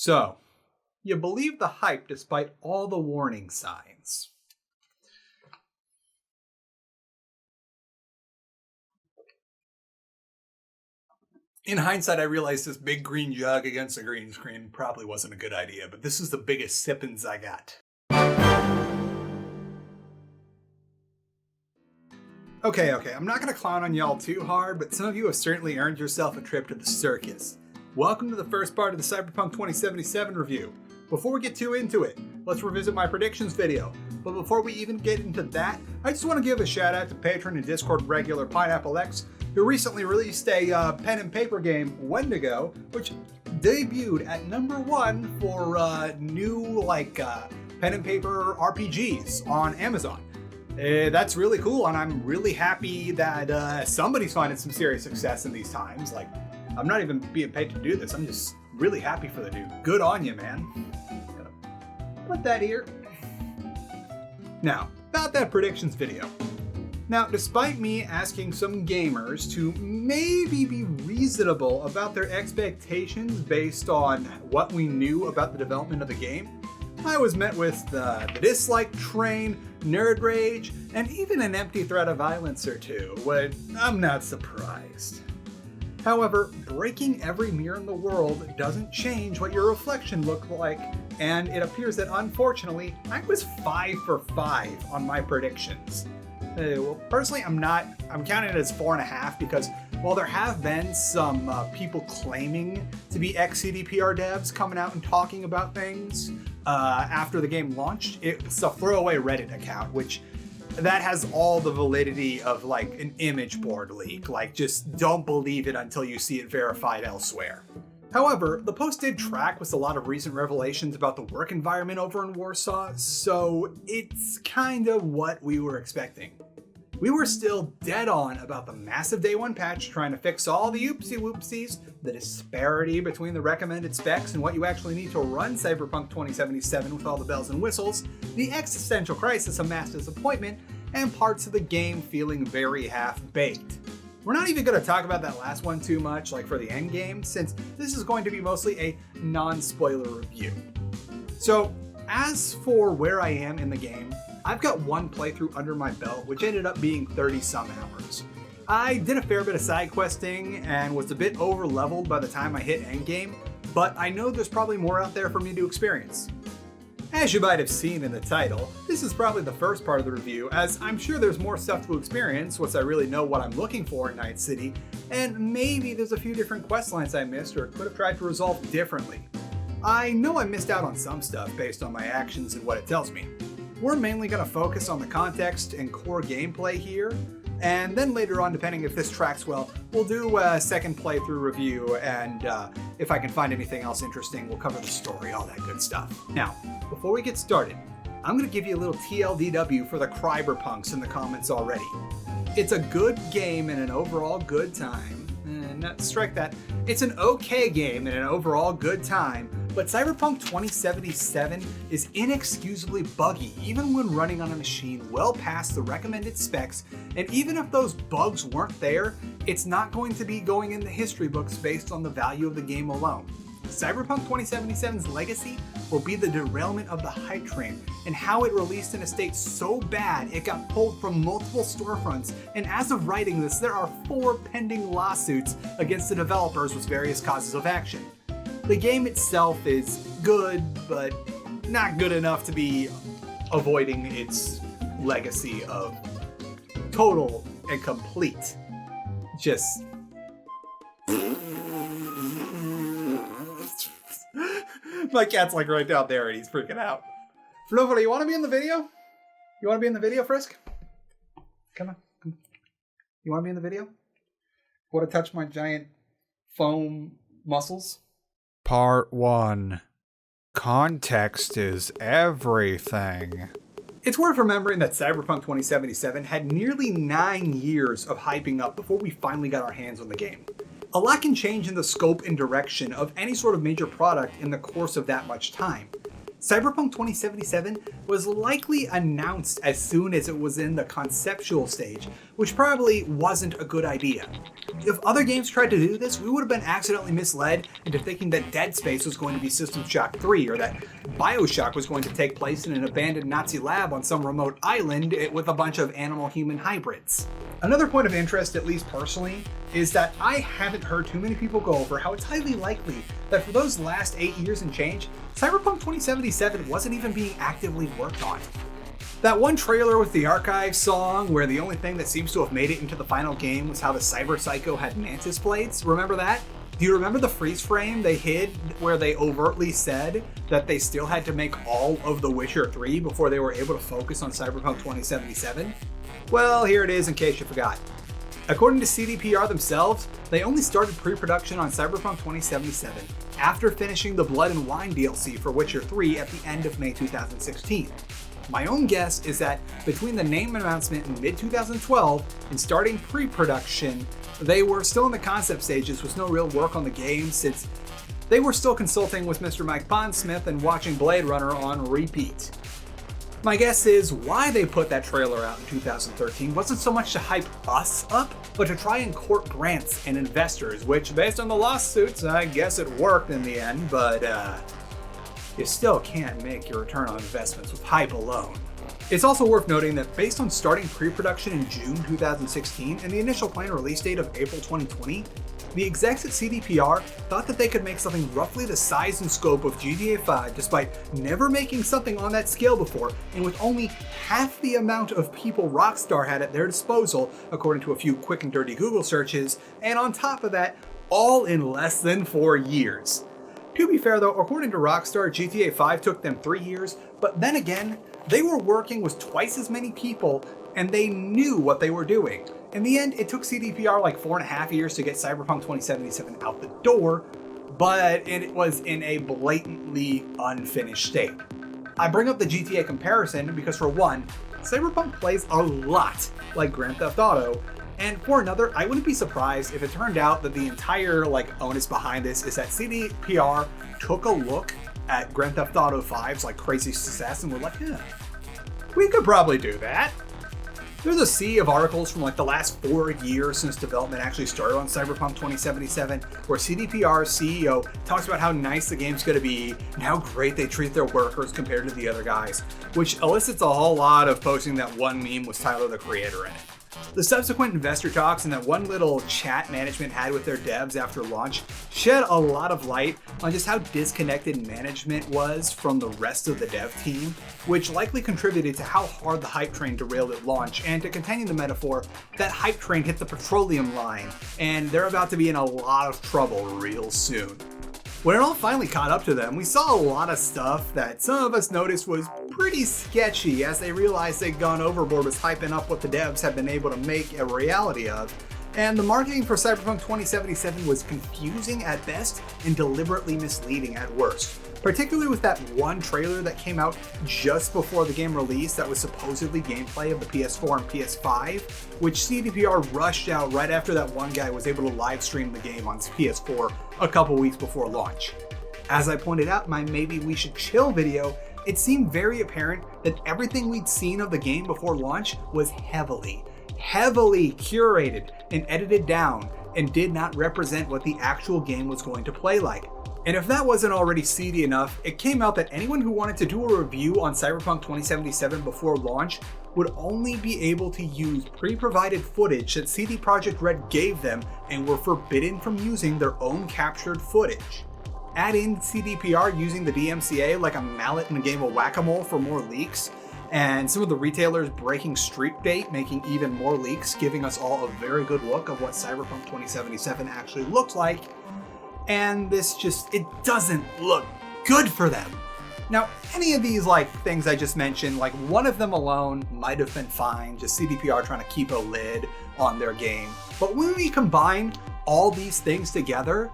So, you believe the hype despite all the warning signs. In hindsight, I realized this big green jug against a green screen probably wasn't a good idea, but this is the biggest sippins I got. Okay, I'm not gonna clown on y'all too hard, but some of you have certainly earned yourself a trip to the circus. Welcome to the first part of the Cyberpunk 2077 review. Before we get too into it, let's revisit my predictions video. But before we even get into that, I just want to give a shout out to patron and Discord regular Pineapple X, who recently released a pen and paper game, Wendigo, which debuted at #1 for new pen and paper RPGs on Amazon. That's really cool, and I'm really happy that somebody's finding some serious success in these times. Like, I'm not even being paid to do this. I'm just really happy for the dude. Good on you, man. Gonna put that here. Now, about that predictions video. Now, despite me asking some gamers to maybe be reasonable about their expectations based on what we knew about the development of the game, I was met with the dislike train, nerd rage, and even an empty threat of violence or two, but I'm not surprised. However, breaking every mirror in the world doesn't change what your reflection looked like, and it appears that unfortunately, I was 5 for 5 on my predictions. Well, personally, I'm counting it as 4.5 because while there have been some people claiming to be ex-CDPR devs coming out and talking about things after the game launched, it's a throwaway Reddit account, which that has all the validity of like an image board leak. Like, just don't believe it until you see it verified elsewhere. However, the post did track with a lot of recent revelations about the work environment over in Warsaw, so it's kind of what we were expecting. We were still dead on about the massive day one patch trying to fix all the oopsie whoopsies, the disparity between the recommended specs and what you actually need to run Cyberpunk 2077 with all the bells and whistles, the existential crisis of mass disappointment, and parts of the game feeling very half-baked. We're not even going to talk about that last one too much, like for the end game, since this is going to be mostly a non-spoiler review. So, as for where I am in the game, I've got one playthrough under my belt, which ended up being 30-some hours. I did a fair bit of side questing and was a bit over-leveled by the time I hit endgame, but I know there's probably more out there for me to experience. As you might have seen in the title, this is probably the first part of the review, as I'm sure there's more stuff to experience once I really know what I'm looking for in Night City, and maybe there's a few different questlines I missed or could have tried to resolve differently. I know I missed out on some stuff based on my actions and what it tells me. We're mainly going to focus on the context and core gameplay here, and then later on, depending if this tracks well, we'll do a second playthrough review, and if I can find anything else interesting, we'll cover the story, all that good stuff. Now, before we get started, I'm going to give you a little TLDW for the Cyberpunks in the comments already. It's a good game and an overall good time. Strike that. It's an okay game and an overall good time, but Cyberpunk 2077 is inexcusably buggy even when running on a machine well past the recommended specs, and even if those bugs weren't there, it's not going to be going in the history books based on the value of the game alone. Cyberpunk 2077's legacy will be the derailment of the hype train and how it released in a state so bad it got pulled from multiple storefronts, and as of writing this, there are 4 pending lawsuits against the developers with various causes of action. The game itself is good, but not good enough to be avoiding its legacy of total and complete just my cat's like right down there and he's freaking out. Fluffy, you want to be in the video? You want to be in the video, Frisk? Come on. You want to be in the video? Want to touch my giant foam muscles? Part 1. Context is everything. It's worth remembering that Cyberpunk 2077 had nearly 9 years of hyping up before we finally got our hands on the game. A lot can change in the scope and direction of any sort of major product in the course of that much time. Cyberpunk 2077 was likely announced as soon as it was in the conceptual stage, which probably wasn't a good idea. If other games tried to do this, we would have been accidentally misled into thinking that Dead Space was going to be System Shock 3, or that Bioshock was going to take place in an abandoned Nazi lab on some remote island with a bunch of animal-human hybrids. Another point of interest, at least personally, is that I haven't heard too many people go over how it's highly likely that for those last 8 years and change, Cyberpunk 2077 wasn't even being actively worked on. That one trailer with the Archive song, where the only thing that seems to have made it into the final game was how the Cyber Psycho had mantis blades, remember that? Do you remember the freeze frame they hid where they overtly said that they still had to make all of The Witcher 3 before they were able to focus on Cyberpunk 2077? Well, here it is in case you forgot. According to CDPR themselves, they only started pre-production on Cyberpunk 2077 after finishing the Blood and Wine DLC for Witcher 3 at the end of May 2016. My own guess is that between the name announcement in mid-2012 and starting pre-production, they were still in the concept stages with no real work on the game, since they were still consulting with Mr. Mike Pondsmith and watching Blade Runner on repeat. My guess is why they put that trailer out in 2013 wasn't so much to hype us up, but to try and court grants and investors, which, based on the lawsuits, I guess it worked in the end, but you still can't make your return on investments with hype alone. It's also worth noting that based on starting pre-production in June 2016 and the initial planned release date of April 2020, the execs at CDPR thought that they could make something roughly the size and scope of GTA 5 despite never making something on that scale before, and with only half the amount of people Rockstar had at their disposal, according to a few quick and dirty Google searches, and on top of that, all in less than 4 years. To be fair though, according to Rockstar, GTA 5 took them 3 years, but then again, they were working with twice as many people and they knew what they were doing. In the end, it took CDPR like 4.5 years to get Cyberpunk 2077 out the door, but it was in a blatantly unfinished state. I bring up the GTA comparison because, for one, Cyberpunk plays a lot like Grand Theft Auto, and for another, I wouldn't be surprised if it turned out that the entire onus behind this is that CDPR took a look at Grand Theft Auto 5's crazy success and were like, yeah, we could probably do that. There's a sea of articles from the last 4 years since development actually started on Cyberpunk 2077, where CDPR's CEO talks about how nice the game's going to be and how great they treat their workers compared to the other guys, which elicits a whole lot of posting that one meme was Tyler the Creator in it. The subsequent investor talks and that one little chat management had with their devs after launch shed a lot of light on just how disconnected management was from the rest of the dev team, which likely contributed to how hard the hype train derailed at launch, and to continue the metaphor, that hype train hit the petroleum line, and they're about to be in a lot of trouble real soon. When it all finally caught up to them, we saw a lot of stuff that some of us noticed was pretty sketchy as they realized they'd gone overboard with hyping up what the devs had been able to make a reality of. And the marketing for Cyberpunk 2077 was confusing at best and deliberately misleading at worst. Particularly with that one trailer that came out just before the game release that was supposedly gameplay of the PS4 and PS5, which CDPR rushed out right after that one guy was able to live stream the game on PS4 a couple weeks before launch. As I pointed out in my Maybe We Should Chill video, it seemed very apparent that everything we'd seen of the game before launch was heavily curated and edited down and did not represent what the actual game was going to play like. And if that wasn't already seedy enough, it came out that anyone who wanted to do a review on Cyberpunk 2077 before launch would only be able to use pre-provided footage that CD Projekt Red gave them and were forbidden from using their own captured footage. Add in CDPR using the DMCA like a mallet in a game of whack-a-mole for more leaks, and some of the retailers breaking street date, making even more leaks, giving us all a very good look of what Cyberpunk 2077 actually looked like. And this it doesn't look good for them. Now, any of these things I just mentioned, one of them alone might have been fine, just CDPR trying to keep a lid on their game. But when we combine all these things together,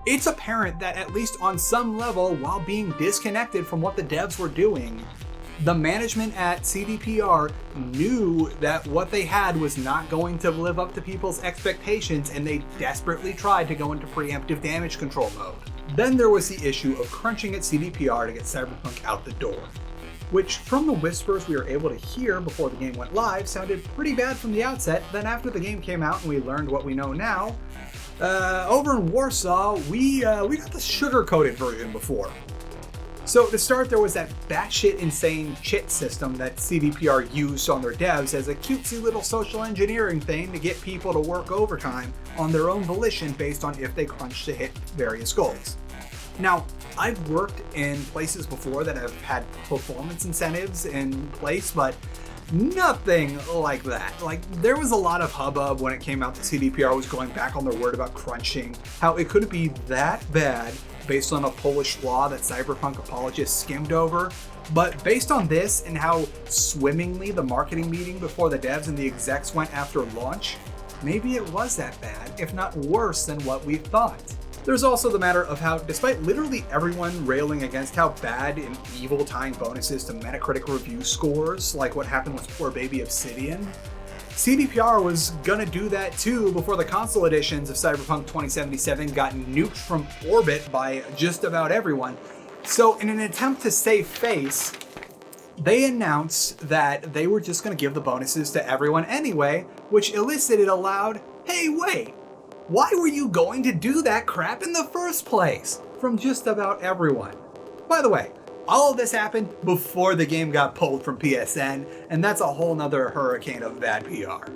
it's apparent that at least on some level, while being disconnected from what the devs were doing, the management at CDPR knew that what they had was not going to live up to people's expectations, and they desperately tried to go into preemptive damage control mode. Then there was the issue of crunching at CDPR to get Cyberpunk out the door, which from the whispers we were able to hear before the game went live sounded pretty bad from the outset. Then after the game came out and we learned what we know now, over in Warsaw, we got the sugar-coated version before. So to start, there was that batshit insane chit system that CDPR used on their devs as a cutesy little social engineering thing to get people to work overtime on their own volition based on if they crunch to hit various goals. Now, I've worked in places before that have had performance incentives in place, but nothing like that. Like, there was a lot of hubbub when it came out that CDPR was going back on their word about crunching, how it couldn't be that bad based on a Polish law that Cyberpunk apologists skimmed over. But based on this and how swimmingly the marketing meeting before the devs and the execs went after launch, maybe it was that bad, if not worse than what we thought. There's also the matter of how, despite literally everyone railing against how bad and evil tying bonuses to Metacritic review scores, like what happened with poor baby Obsidian, CDPR was gonna do that too before the console editions of Cyberpunk 2077 got nuked from orbit by just about everyone. So in an attempt to save face, they announced that they were just gonna give the bonuses to everyone anyway, which elicited a loud, "Hey, wait, why were you going to do that crap in the first place?" from just about everyone. By the way, all of this happened before the game got pulled from PSN, and that's a whole nother hurricane of bad PR.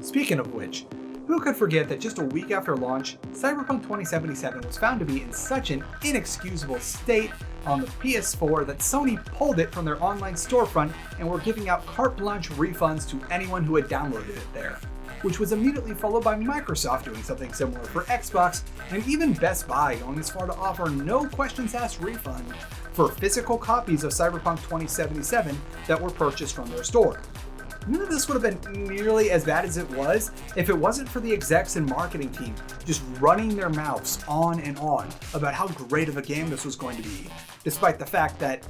Speaking of which, who could forget that just a week after launch, Cyberpunk 2077 was found to be in such an inexcusable state on the PS4 that Sony pulled it from their online storefront and were giving out carte blanche refunds to anyone who had downloaded it there, which was immediately followed by Microsoft doing something similar for Xbox, and even Best Buy going as far to offer no questions asked refund for physical copies of Cyberpunk 2077 that were purchased from their store. None of this would have been nearly as bad as it was if it wasn't for the execs and marketing team just running their mouths on and on about how great of a game this was going to be, despite the fact that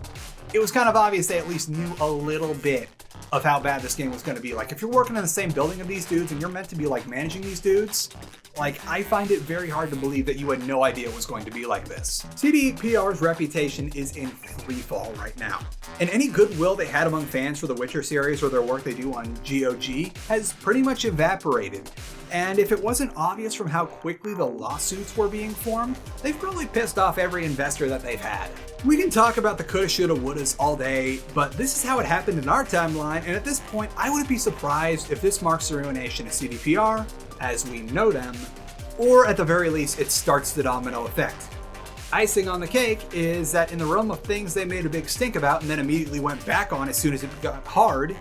it was kind of obvious they at least knew a little bit of how bad this game was going to be. Like, if you're working in the same building of these dudes and you're meant to be like managing these dudes, like, I find it very hard to believe that you had no idea it was going to be like this. CDPR's reputation is in free fall right now, and any goodwill they had among fans for the Witcher series or their work they do on GOG has pretty much evaporated. And if it wasn't obvious from how quickly the lawsuits were being formed, they've probably pissed off every investor that they've had. We can talk about the coulda, shoulda, wouldas all day, but this is how it happened in our timeline, and at this point, I wouldn't be surprised if this marks the ruination of CDPR as we know them, or at the very least, it starts the domino effect. Icing on the cake is that in the realm of things they made a big stink about and then immediately went back on as soon as it got hard,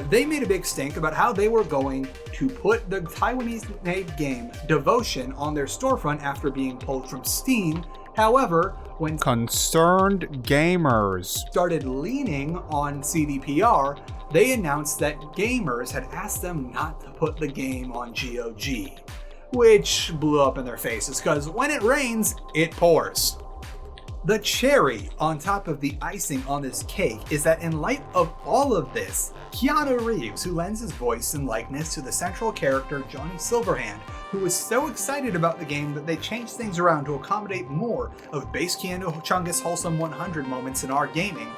they made a big stink about how they were going to put the Taiwanese-made game Devotion on their storefront after being pulled from Steam. However, when concerned gamers started leaning on CDPR, they announced that gamers had asked them not to put the game on GOG, which blew up in their faces because when it rains, it pours. The cherry on top of the icing on this cake is that in light of all of this, Keanu Reeves, who lends his voice and likeness to the central character Johnny Silverhand, who was so excited about the game that they changed things around to accommodate more of base Keanu Chungus Wholesome 100 moments in our gaming,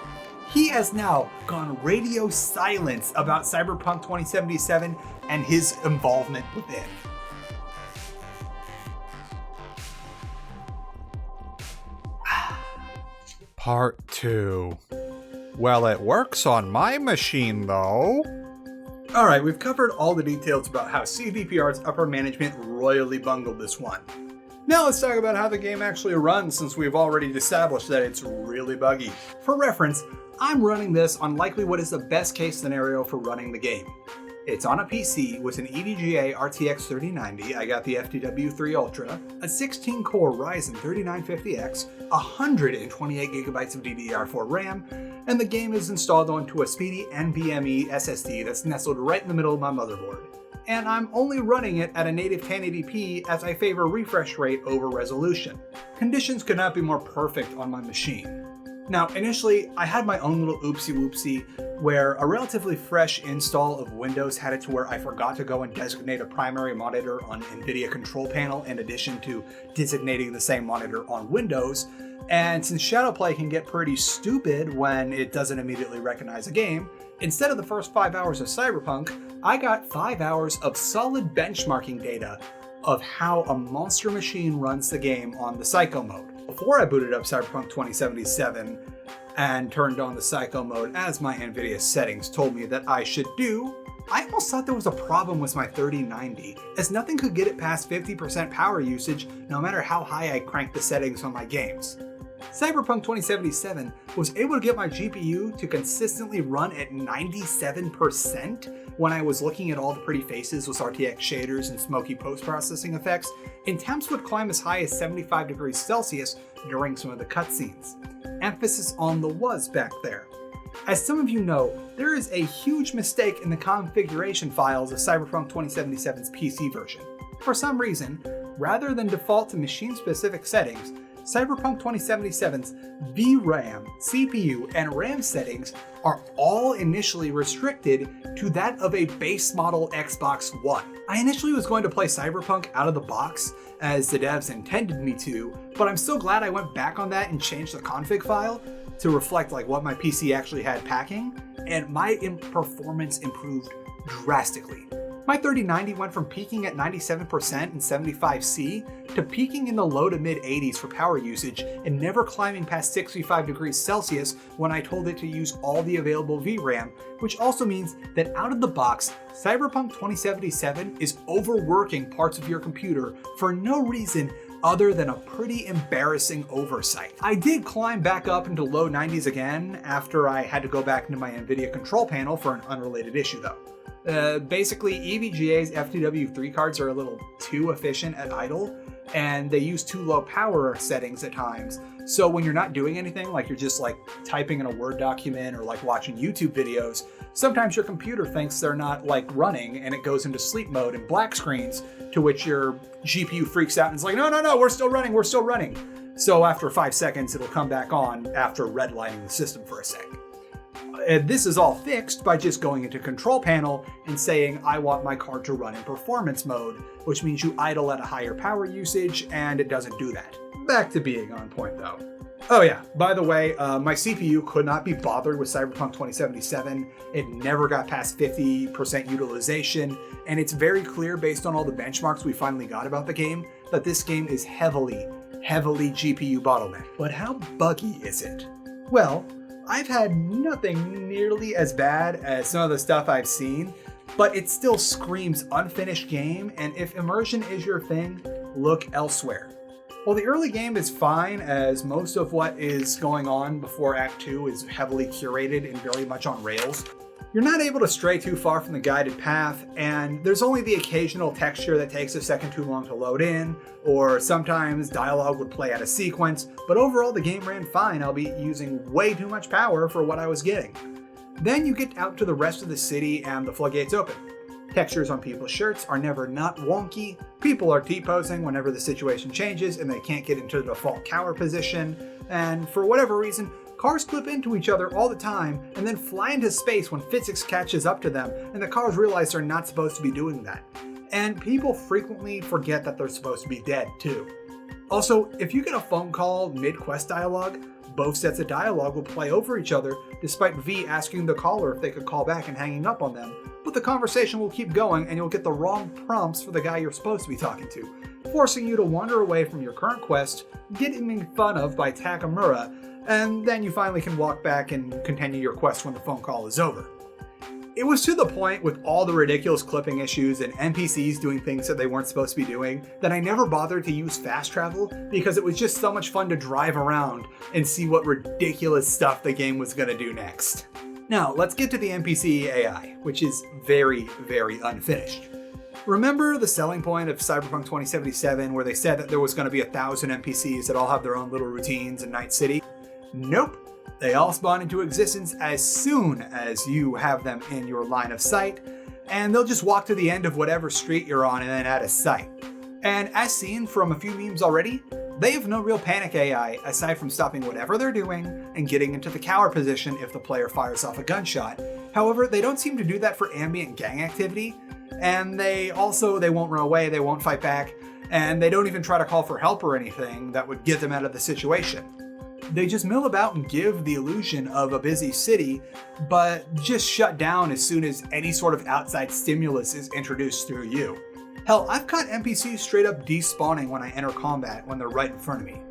he has now gone radio silent about Cyberpunk 2077 and his involvement within. Part 2. Well, it works on my machine, though. Alright, we've covered all the details about how CDPR's upper management royally bungled this one. Now let's talk about how the game actually runs, since we've already established that it's really buggy. For reference, I'm running this on likely what is the best case scenario for running the game. It's on a PC with an EVGA RTX 3090, I got the FTW3 Ultra, a 16-core Ryzen 3950X, 128GB of DDR4 RAM, and the game is installed onto a speedy NVMe SSD that's nestled right in the middle of my motherboard. And I'm only running it at a native 1080p as I favor refresh rate over resolution. Conditions could not be more perfect on my machine. Now, initially, I had my own little oopsie-whoopsie where a relatively fresh install of Windows had it to where I forgot to go and designate a primary monitor on NVIDIA control panel in addition to designating the same monitor on Windows. And since Shadowplay can get pretty stupid when it doesn't immediately recognize a game, instead of the first 5 hours of Cyberpunk, I got 5 hours of solid benchmarking data of how a monster machine runs the game on the Psycho mode. Before I booted up Cyberpunk 2077 and turned on the Psycho mode as my NVIDIA settings told me that I should do, I almost thought there was a problem with my 3090, as nothing could get it past 50% power usage no matter how high I cranked the settings on my games. Cyberpunk 2077 was able to get my GPU to consistently run at 97% when I was looking at all the pretty faces with RTX shaders and smoky post-processing effects, and temps would climb as high as 75 degrees Celsius during some of the cutscenes. Emphasis on the was back there. As some of you know, there is a huge mistake in the configuration files of Cyberpunk 2077's PC version. For some reason, rather than default to machine-specific settings, Cyberpunk 2077's VRAM, CPU, and RAM settings are all initially restricted to that of a base model Xbox One. I initially was going to play Cyberpunk out of the box, as the devs intended me to, but I'm so glad I went back on that and changed the config file to reflect what my PC actually had packing, and my performance improved drastically. My 3090 went from peaking at 97% and 75C to peaking in the low to mid 80s for power usage and never climbing past 65 degrees Celsius when I told it to use all the available VRAM, which also means that out of the box, Cyberpunk 2077 is overworking parts of your computer for no reason other than a pretty embarrassing oversight. I did climb back up into low 90s again after I had to go back into my NVIDIA control panel for an unrelated issue though. Basically, EVGA's FTW3 cards are a little too efficient at idle, and they use too low power settings at times. So when you're not doing anything, like you're just typing in a Word document or watching YouTube videos, sometimes your computer thinks they're not running and it goes into sleep mode and black screens, to which your GPU freaks out and is like, no, we're still running. So after 5 seconds, it'll come back on after redlining the system for a sec. And this is all fixed by just going into control panel and saying, I want my card to run in performance mode, which means you idle at a higher power usage, and it doesn't do that. Back to being on point though. Oh yeah, by the way, my CPU could not be bothered with Cyberpunk 2077. It never got past 50% utilization, and it's very clear based on all the benchmarks we finally got about the game that this game is heavily GPU bottlenecked. But how buggy is it? Well, I've had nothing nearly as bad as some of the stuff I've seen, but it still screams unfinished game, and if immersion is your thing, look elsewhere. While the early game is fine, as most of what is going on before Act 2 is heavily curated and very much on rails, you're not able to stray too far from the guided path, and there's only the occasional texture that takes a second too long to load in, or sometimes dialogue would play out of sequence, but overall the game ran fine, albeit using way too much power for what I was getting. Then you get out to the rest of the city and the floodgates open. Textures on people's shirts are never not wonky, people are T-posing whenever the situation changes and they can't get into the default cower position, and for whatever reason, cars clip into each other all the time and then fly into space when physics catches up to them and the cars realize they're not supposed to be doing that. And people frequently forget that they're supposed to be dead too. Also, if you get a phone call mid-quest dialogue, both sets of dialogue will play over each other despite V asking the caller if they could call back and hanging up on them, but the conversation will keep going and you'll get the wrong prompts for the guy you're supposed to be talking to, forcing you to wander away from your current quest, getting made fun of by Takamura, and then you finally can walk back and continue your quest when the phone call is over. It was to the point with all the ridiculous clipping issues and NPCs doing things that they weren't supposed to be doing that I never bothered to use fast travel because it was just so much fun to drive around and see what ridiculous stuff the game was going to do next. Now, let's get to the NPC AI, which is very unfinished. Remember the selling point of Cyberpunk 2077 where they said that there was going to be 1,000 NPCs that all have their own little routines in Night City? Nope. They all spawn into existence as soon as you have them in your line of sight, and they'll just walk to the end of whatever street you're on and then out of sight. And as seen from a few memes already, They have no real panic AI aside from stopping whatever they're doing and getting into the cower position if the player fires off a gunshot. However, they don't seem to do that for ambient gang activity, and they won't run away, they won't fight back, and they don't even try to call for help or anything that would get them out of the situation. They just mill about and give the illusion of a busy city, but just shut down as soon as any sort of outside stimulus is introduced through you. Hell, I've caught NPCs straight up despawning when I enter combat when they're right in front of me.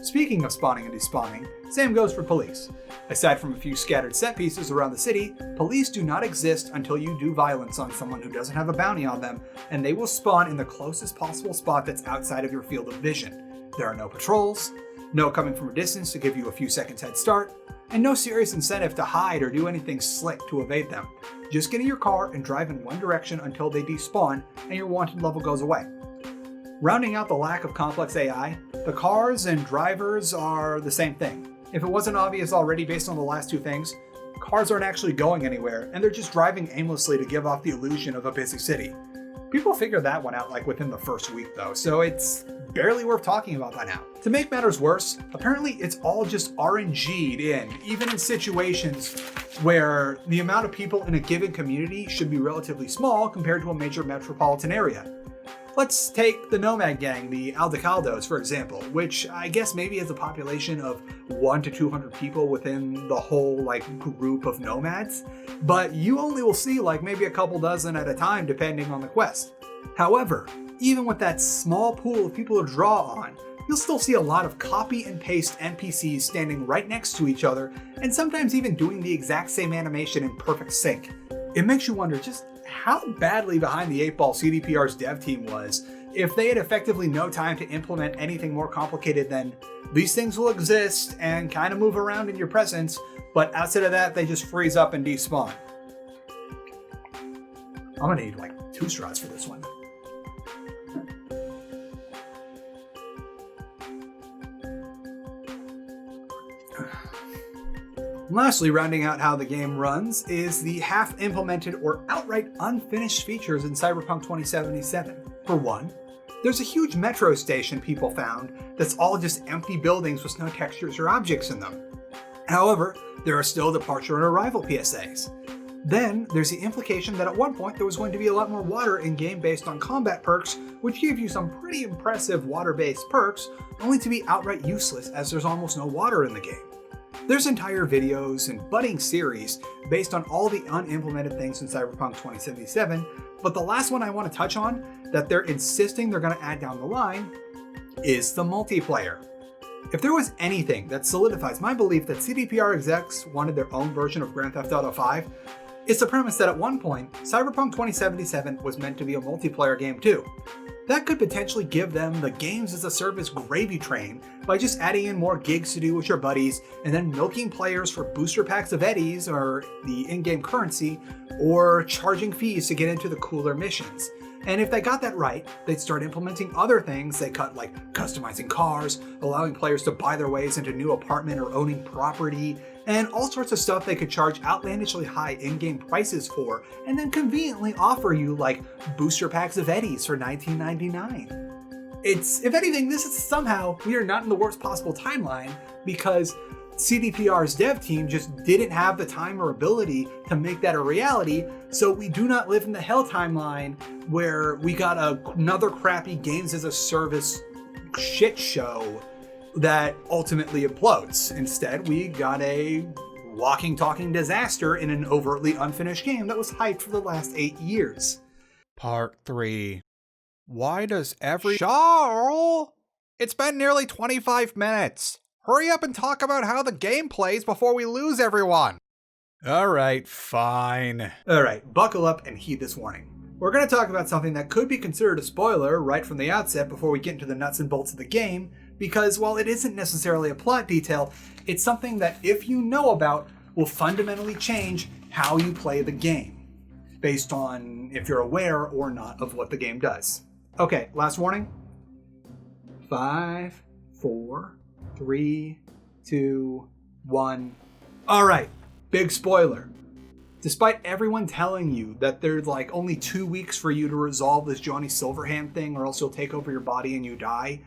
Speaking of spawning and despawning, same goes for police. Aside from a few scattered set pieces around the city, police do not exist until you do violence on someone who doesn't have a bounty on them, and they will spawn in the closest possible spot that's outside of your field of vision. There are no patrols, no coming from a distance to give you a few seconds head start, and no serious incentive to hide or do anything slick to evade them. Just get in your car and drive in one direction until they despawn and your wanted level goes away. Rounding out the lack of complex AI, the cars and drivers are the same thing. If it wasn't obvious already based on the last two things, cars aren't actually going anywhere and they're just driving aimlessly to give off the illusion of a busy city. People figured that one out within the first week though, so it's barely worth talking about by now. To make matters worse, apparently it's all just RNG'd in, even in situations where the amount of people in a given community should be relatively small compared to a major metropolitan area. Let's take the Nomad Gang, the Aldecaldos, for example, which I guess maybe has a population of 1 to 200 people within the whole group of nomads, but you only will see maybe a couple dozen at a time depending on the quest. However, even with that small pool of people to draw on, you'll still see a lot of copy and paste NPCs standing right next to each other and sometimes even doing the exact same animation in perfect sync. It makes you wonder just how badly behind the 8-ball CDPR's dev team was if they had effectively no time to implement anything more complicated than these things will exist and kind of move around in your presence, but outside of that they just freeze up and despawn. I'm gonna need 2 straws for this one. Lastly, rounding out how the game runs is the half-implemented or outright unfinished features in Cyberpunk 2077. For one, there's a huge metro station people found that's all just empty buildings with no textures or objects in them. However, there are still departure and arrival PSAs. Then, there's the implication that at one point there was going to be a lot more water in-game based on combat perks, which give you some pretty impressive water-based perks, only to be outright useless as there's almost no water in the game. There's entire videos and budding series based on all the unimplemented things in Cyberpunk 2077, but the last one I want to touch on that they're insisting they're going to add down the line is the multiplayer. If there was anything that solidifies my belief that CDPR execs wanted their own version of Grand Theft Auto 5, it's the premise that at one point, Cyberpunk 2077 was meant to be a multiplayer game too. That could potentially give them the games as a service gravy train by just adding in more gigs to do with your buddies and then milking players for booster packs of eddies or the in-game currency or charging fees to get into the cooler missions. And if they got that right, they'd start implementing other things they cut like customizing cars, allowing players to buy their ways into new apartment or owning property, and all sorts of stuff they could charge outlandishly high in-game prices for, and then conveniently offer you booster packs of eddies for $19.99. If anything, this is somehow, we are not in the worst possible timeline because CDPR's dev team just didn't have the time or ability to make that a reality, so we do not live in the hell timeline where we got another crappy games as a service shit show that ultimately implodes. Instead, we got a walking, talking disaster in an overtly unfinished game that was hyped for the last 8 years. Part 3. Why does Charl? It's been nearly 25 minutes. Hurry up and talk about how the game plays before we lose everyone. Alright, fine. Alright, buckle up and heed this warning. We're going to talk about something that could be considered a spoiler right from the outset before we get into the nuts and bolts of the game, because while it isn't necessarily a plot detail, it's something that if you know about will fundamentally change how you play the game, based on if you're aware or not of what the game does. Okay, last warning. 5, 4, 3, 2, 1. Alright, big spoiler. Despite everyone telling you that there's only 2 weeks for you to resolve this Johnny Silverhand thing or else you'll take over your body and you die,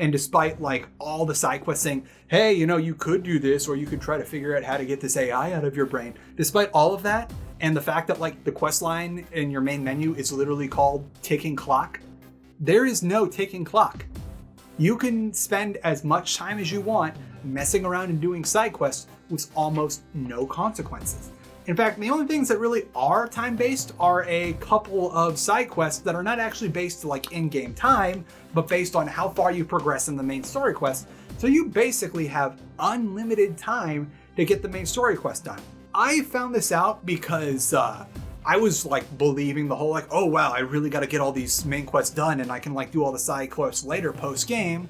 And despite like all the side quests saying, hey, you could do this, or you could try to figure out how to get this AI out of your brain. Despite all of that, and the fact that like the quest line in your main menu is literally called ticking clock, there is no ticking clock. You can spend as much time as you want messing around and doing side quests with almost no consequences. In fact, the only things that really are time-based are a couple of side quests that are not actually based like in-game time, but based on how far you progress in the main story quest. So you basically have unlimited time to get the main story quest done. I found this out because I was like believing the whole like, oh wow, I really got to get all these main quests done and I can like do all the side quests later post-game.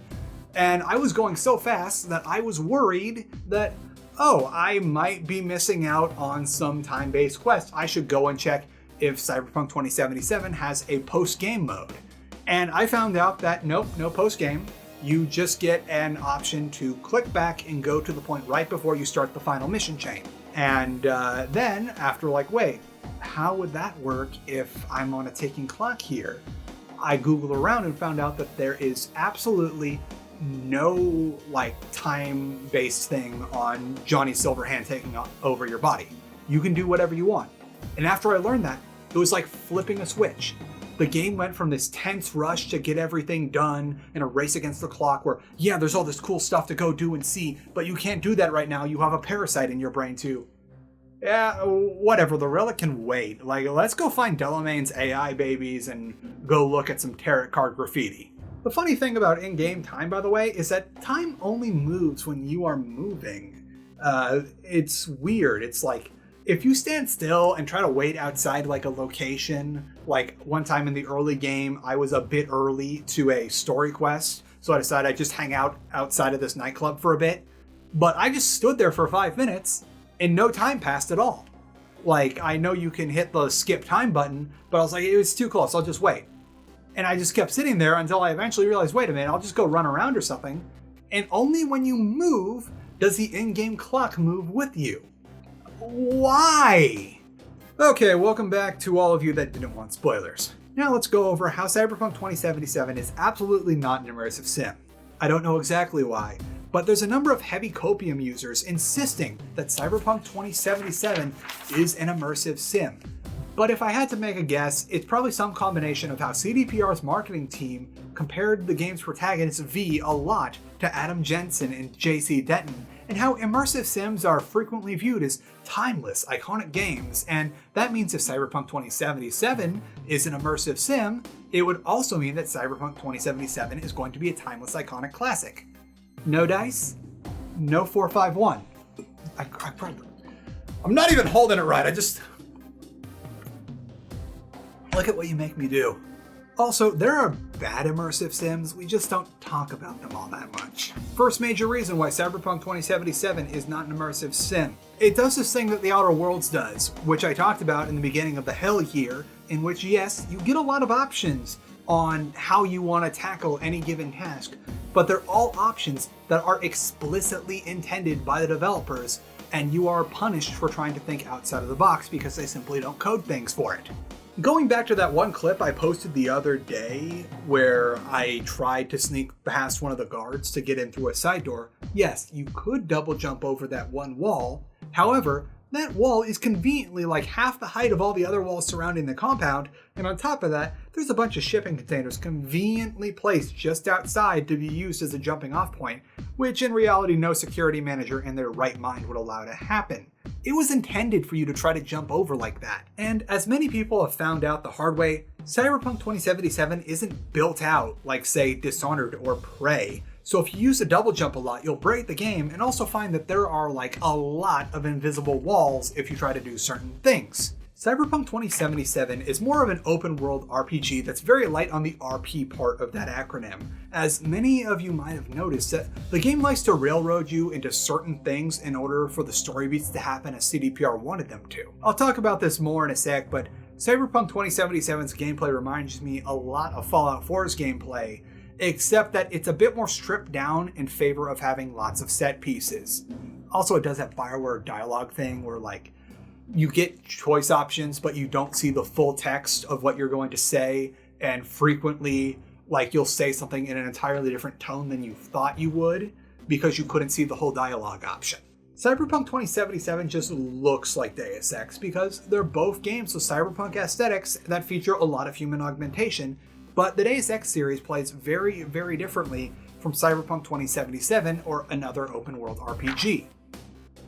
And I was going so fast that I was worried that, oh, I might be missing out on some time-based quest. I should go and check if Cyberpunk 2077 has a post-game mode. And I found out that nope, no post-game. You just get an option to click back and go to the point right before you start the final mission chain. And then after like, wait, how would that work if I'm on a ticking clock here? I Googled around and found out that there is absolutely no like time-based thing on Johnny Silverhand taking over your body. You can do whatever you want. And after I learned that, it was like flipping a switch. The game went from this tense rush to get everything done in a race against the clock where, yeah, there's all this cool stuff to go do and see, but you can't do that right now. You have a parasite in your brain too. Yeah, whatever, the relic can wait. Like, let's go find Delamain's AI babies and go look at some tarot card graffiti. The funny thing about in-game time, by the way, is that time only moves when you are moving. It's weird. It's like, if you stand still and try to wait outside like a location, like one time in the early game, I was a bit early to a story quest, so I decided I'd just hang out outside of this nightclub for a bit. But I just stood there for 5 minutes and no time passed at all. Like, I know you can hit the skip time button, but I was like, it was too close, I'll just wait. And I just kept sitting there until I eventually realized, wait a minute, I'll just go run around or something. And only when you move does the in-game clock move with you. Why? Okay, welcome back to all of you that didn't want spoilers. Now let's go over how Cyberpunk 2077 is absolutely not an immersive sim. I don't know exactly why, but there's a number of heavy copium users insisting that Cyberpunk 2077 is an immersive sim. But if I had to make a guess, it's probably some combination of how CDPR's marketing team compared the game's protagonist V a lot to Adam Jensen and JC Denton, and how immersive sims are frequently viewed as timeless, iconic games, and that means if Cyberpunk 2077 is an immersive sim, it would also mean that Cyberpunk 2077 is going to be a timeless, iconic classic. No dice, no 451. I'm not even holding it right, look at what you make me do. Also, there are bad immersive sims, we just don't talk about them all that much. First major reason why Cyberpunk 2077 is not an immersive sim. It does this thing that The Outer Worlds does, which I talked about in the beginning of the Hell Year, in which, yes, you get a lot of options on how you want to tackle any given task, but they're all options that are explicitly intended by the developers, and you are punished for trying to think outside of the box because they simply don't code things for it. Going back to that one clip I posted the other day where I tried to sneak past one of the guards to get in through a side door, yes, you could double jump over that one wall. However, that wall is conveniently like half the height of all the other walls surrounding the compound, and on top of that, there's a bunch of shipping containers conveniently placed just outside to be used as a jumping off point, which in reality no security manager in their right mind would allow to happen. It was intended for you to try to jump over like that. And as many people have found out the hard way, Cyberpunk 2077 isn't built out like, say, Dishonored or Prey. So if you use a double jump a lot, you'll break the game and also find that there are like a lot of invisible walls if you try to do certain things. Cyberpunk 2077 is more of an open world RPG that's very light on the RP part of that acronym. As many of you might have noticed, that the game likes to railroad you into certain things in order for the story beats to happen as CDPR wanted them to. I'll talk about this more in a sec, but Cyberpunk 2077's gameplay reminds me a lot of Fallout 4's gameplay, except that it's a bit more stripped down in favor of having lots of set pieces. Also, it does that Bioware dialogue thing where like, you get choice options, but you don't see the full text of what you're going to say, and frequently Like you'll say something in an entirely different tone than you thought you would because you couldn't see the whole dialogue option. Cyberpunk 2077 just looks like Deus Ex because they're both games with cyberpunk aesthetics that feature a lot of human augmentation, but the Deus Ex series plays very, very differently from Cyberpunk 2077 or another open-world RPG.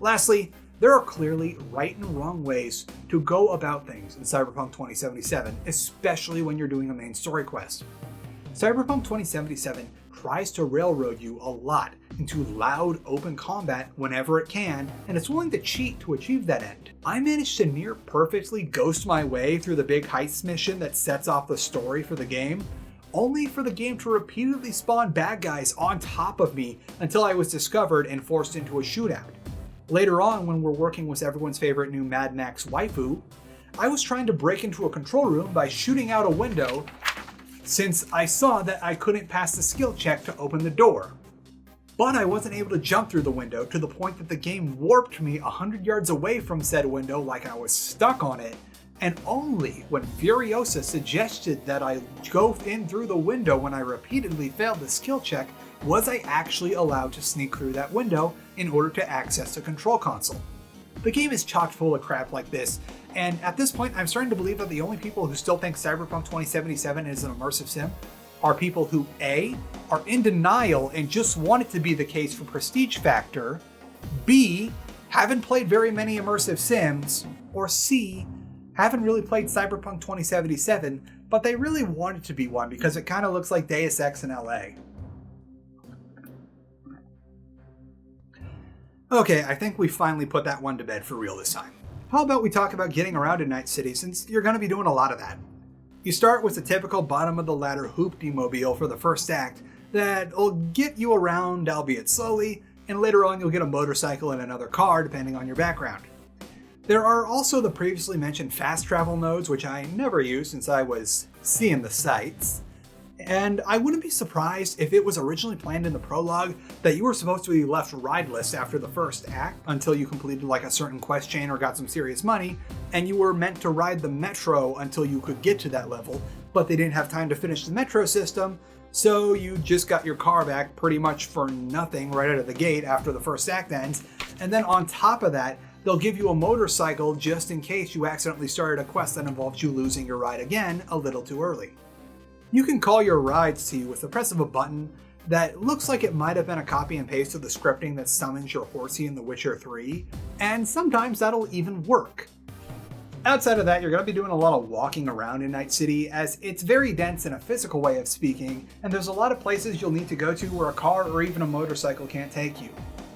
Lastly, there are clearly right and wrong ways to go about things in Cyberpunk 2077, especially when you're doing a main story quest. Cyberpunk 2077 tries to railroad you a lot into loud open combat whenever it can, and it's willing to cheat to achieve that end. I managed to near perfectly ghost my way through the big heist mission that sets off the story for the game, only for the game to repeatedly spawn bad guys on top of me until I was discovered and forced into a shootout. Later on, when we're working with everyone's favorite new Mad Max waifu, I was trying to break into a control room by shooting out a window since I saw that I couldn't pass the skill check to open the door. But I wasn't able to jump through the window to the point that the game warped me 100 yards away from said window like I was stuck on it, and only when Furiosa suggested that I go in through the window when I repeatedly failed the skill check was I actually allowed to sneak through that window in order to access the control console. The game is chock full of crap like this, and at this point I'm starting to believe that the only people who still think Cyberpunk 2077 is an immersive sim are people who A, are in denial and just want it to be the case for prestige factor, B, haven't played very many immersive sims, or C, haven't really played Cyberpunk 2077, but they really want it to be one because it kind of looks like Deus Ex in LA. Okay, I think we finally put that one to bed for real this time. How about we talk about getting around in Night City, since you're going to be doing a lot of that. You start with the typical bottom of the ladder hoopty-mobile for the first act that'll get you around, albeit slowly, and later on you'll get a motorcycle and another car depending on your background. There are also the previously mentioned fast travel nodes, which I never used since I was seeing the sights. And I wouldn't be surprised if it was originally planned in the prologue that you were supposed to be left rideless after the first act until you completed like a certain quest chain or got some serious money, and you were meant to ride the metro until you could get to that level, but they didn't have time to finish the metro system, so you just got your car back pretty much for nothing right out of the gate after the first act ends, and then on top of that, they'll give you a motorcycle just in case you accidentally started a quest that involves you losing your ride again a little too early. You can call your rides to you with the press of a button that looks like it might have been a copy and paste of the scripting that summons your horsey in The Witcher 3, and sometimes that'll even work. Outside of that, you're going to be doing a lot of walking around in Night City, as it's very dense in a physical way of speaking, and there's a lot of places you'll need to go to where a car or even a motorcycle can't take you.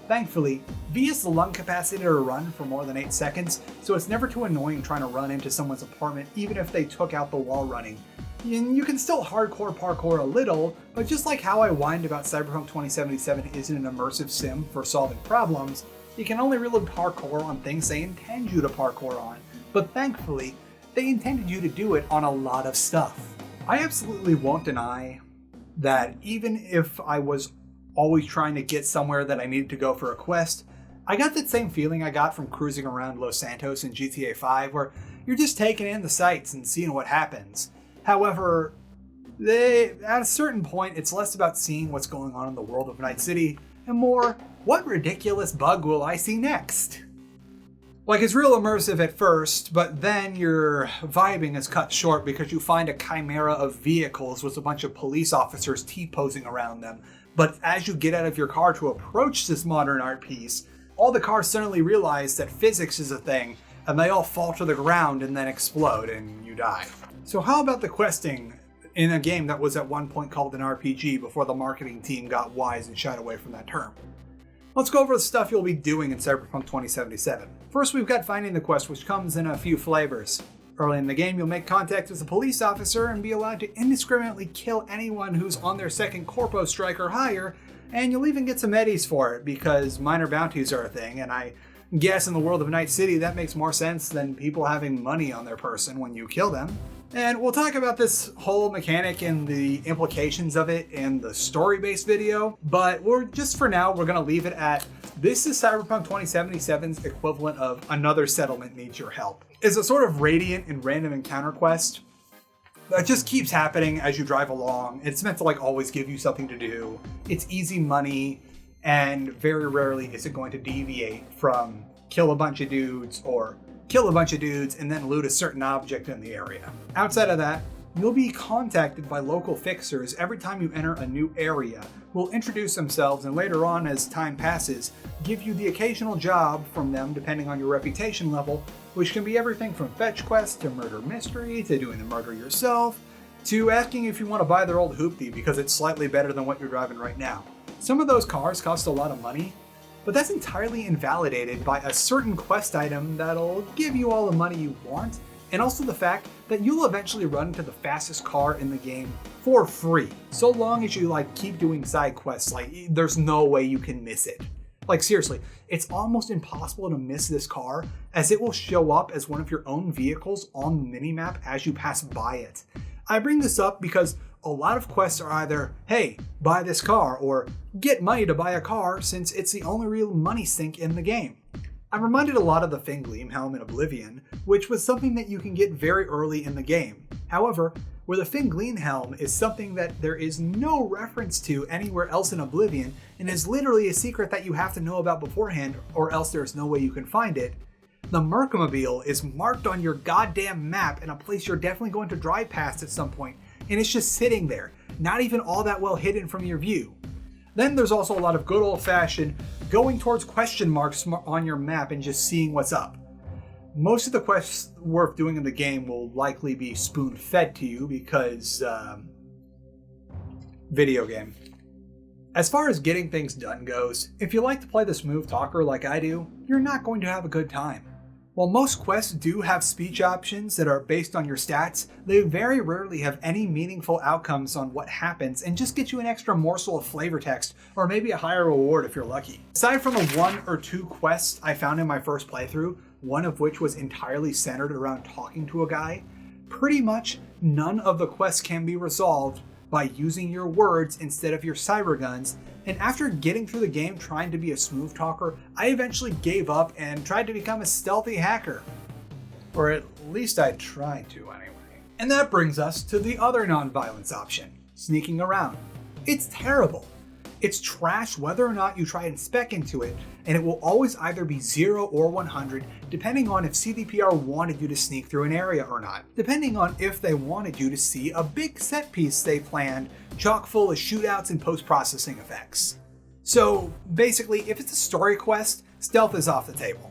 Thankfully, V has the lung capacity to run for more than 8 seconds, so it's never too annoying trying to run into someone's apartment even if they took out the wall running. You can still hardcore parkour a little, but just like how I whined about Cyberpunk 2077 isn't an immersive sim for solving problems, you can only really parkour on things they intend you to parkour on, but thankfully, they intended you to do it on a lot of stuff. I absolutely won't deny that even if I was always trying to get somewhere that I needed to go for a quest, I got that same feeling I got from cruising around Los Santos in GTA 5, where you're just taking in the sights and seeing what happens. However, at a certain point, it's less about seeing what's going on in the world of Night City, and more, what ridiculous bug will I see next? Like, it's real immersive at first, but then your vibing is cut short because you find a chimera of vehicles with a bunch of police officers T-posing around them. But as you get out of your car to approach this modern art piece, all the cars suddenly realize that physics is a thing, and they all fall to the ground and then explode, and you die. So how about the questing in a game that was at one point called an RPG before the marketing team got wise and shied away from that term? Let's go over the stuff you'll be doing in Cyberpunk 2077. First, we've got finding the quest, which comes in a few flavors. Early in the game, you'll make contact with a police officer and be allowed to indiscriminately kill anyone who's on their second corpo strike or higher, and you'll even get some eddies for it because minor bounties are a thing, and I guess in the world of Night City that makes more sense than people having money on their person when you kill them. And we'll talk about this whole mechanic and the implications of it in the story-based video, but for now, we're going to leave it at this is Cyberpunk 2077's equivalent of Another Settlement Needs Your Help. It's a sort of radiant and random encounter quest That just keeps happening as you drive along. It's meant to like always give you something to do. It's easy money, and very rarely is it going to deviate from kill a bunch of dudes or kill a bunch of dudes and then loot a certain object in the area. Outside of that, you'll be contacted by local fixers every time you enter a new area, who will introduce themselves and later on as time passes, give you the occasional job from them depending on your reputation level, which can be everything from fetch quests to murder mystery to doing the murder yourself, to asking if you want to buy their old hoopty because it's slightly better than what you're driving right now. Some of those cars cost a lot of money, but that's entirely invalidated by a certain quest item that'll give you all the money you want, and also the fact that you'll eventually run into the fastest car in the game for free. So long as you like keep doing side quests, like there's no way you can miss it. Like seriously, it's almost impossible to miss this car as it will show up as one of your own vehicles on the minimap as you pass by it. I bring this up because a lot of quests are either, hey, buy this car, or get money to buy a car since it's the only real money sink in the game. I'm reminded a lot of the Fingleam helm in Oblivion, which was something that you can get very early in the game. However, where the Fingleam helm is something that there is no reference to anywhere else in Oblivion and is literally a secret that you have to know about beforehand or else there's no way you can find it, the Mercamobile is marked on your goddamn map in a place you're definitely going to drive past at some point, and it's just sitting there, not even all that well hidden from your view. Then there's also a lot of good old-fashioned going towards question marks on your map and just seeing what's up. Most of the quests worth doing in the game will likely be spoon-fed to you because, video game. As far as getting things done goes, if you like to play the smooth talker like I do, you're not going to have a good time. While most quests do have speech options that are based on your stats, they very rarely have any meaningful outcomes on what happens and just get you an extra morsel of flavor text, or maybe a higher reward if you're lucky. Aside from the 1 or 2 quests I found in my first playthrough, one of which was entirely centered around talking to a guy, pretty much none of the quests can be resolved by using your words instead of your cyber guns, and after getting through the game trying to be a smooth talker, I eventually gave up and tried to become a stealthy hacker. Or at least I tried to anyway. And that brings us to the other non-violence option, sneaking around. It's terrible. It's trash whether or not you try and spec into it, and it will always either be 0 or 100 depending on if CDPR wanted you to sneak through an area or not, depending on if they wanted you to see a big set piece they planned chock full of shootouts and post-processing effects. So basically, if it's a story quest, stealth is off the table.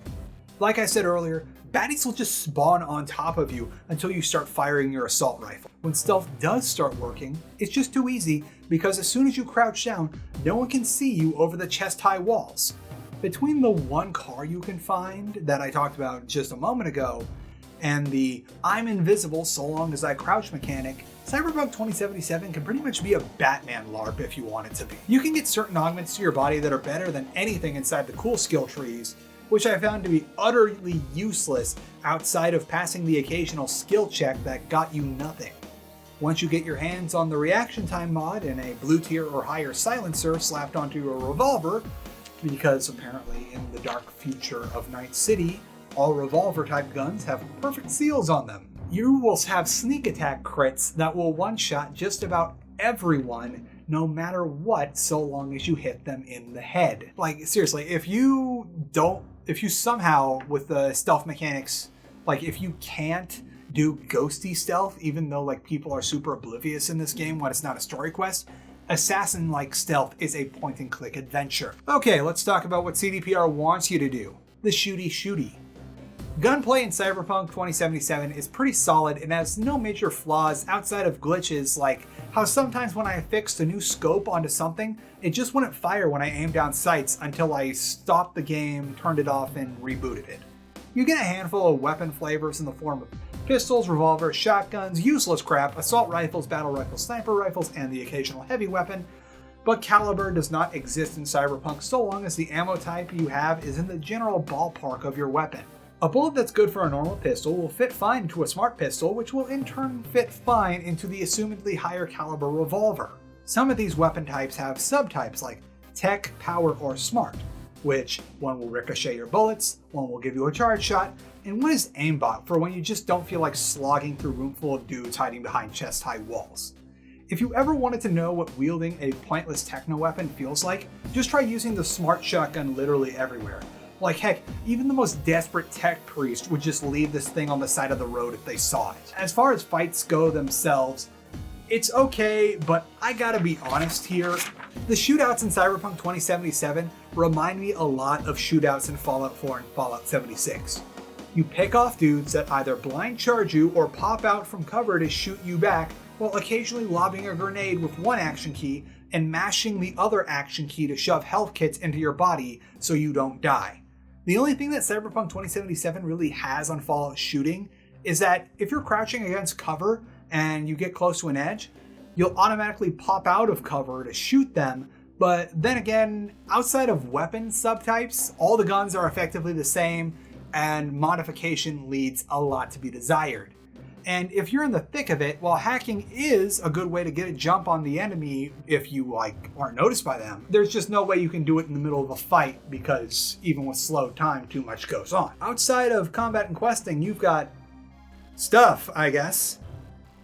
Like I said earlier, baddies will just spawn on top of you until you start firing your assault rifle. When stealth does start working, it's just too easy because as soon as you crouch down, no one can see you over the chest-high walls. Between the 1 car you can find that I talked about just a moment ago, and the I'm invisible so long as I crouch mechanic, Cyberpunk 2077 can pretty much be a Batman LARP if you want it to be. You can get certain augments to your body that are better than anything inside the cool skill trees, which I found to be utterly useless outside of passing the occasional skill check that got you nothing. Once you get your hands on the reaction time mod and a blue tier or higher silencer slapped onto a revolver, because apparently in the dark future of Night City, all revolver type guns have perfect seals on them. You will have sneak attack crits that will one-shot just about everyone no matter what, so long as you hit them in the head. Like seriously, if you somehow with the stealth mechanics, like if you can't do ghosty stealth, even though like people are super oblivious in this game when it's not a story quest, assassin-like stealth is a point-and-click adventure. Okay, let's talk about what CDPR wants you to do. The shooty. Gunplay in Cyberpunk 2077 is pretty solid and has no major flaws outside of glitches like how sometimes when I fixed a new scope onto something, it just wouldn't fire when I aimed down sights until I stopped the game, turned it off, and rebooted it. You get a handful of weapon flavors in the form of pistols, revolvers, shotguns, useless crap, assault rifles, battle rifles, sniper rifles, and the occasional heavy weapon, but caliber does not exist in Cyberpunk so long as the ammo type you have is in the general ballpark of your weapon. A bullet that's good for a normal pistol will fit fine into a smart pistol, which will in turn fit fine into the assumedly higher caliber revolver. Some of these weapon types have subtypes like tech, power, or smart. which one will ricochet your bullets, one will give you a charge shot, and one is aimbot for when you just don't feel like slogging through a room full of dudes hiding behind chest-high walls. If you ever wanted to know what wielding a pointless techno weapon feels like, just try using the smart shotgun literally everywhere. Like heck, even the most desperate tech priest would just leave this thing on the side of the road if they saw it. As far as fights go themselves, it's okay, but I gotta be honest here. The shootouts in Cyberpunk 2077 remind me a lot of shootouts in Fallout 4 and Fallout 76. You pick off dudes that either blind charge you or pop out from cover to shoot you back, while occasionally lobbing a grenade with one action key and mashing the other action key to shove health kits into your body so you don't die. The only thing that Cyberpunk 2077 really has on Fallout shooting is that if you're crouching against cover and you get close to an edge, you'll automatically pop out of cover to shoot them, but then again, outside of weapon subtypes, all the guns are effectively the same, and modification leaves a lot to be desired. And if you're in the thick of it, while hacking is a good way to get a jump on the enemy if you aren't noticed by them, there's just no way you can do it in the middle of a fight because even with slow time, too much goes on. Outside of combat and questing, you've got stuff, I guess.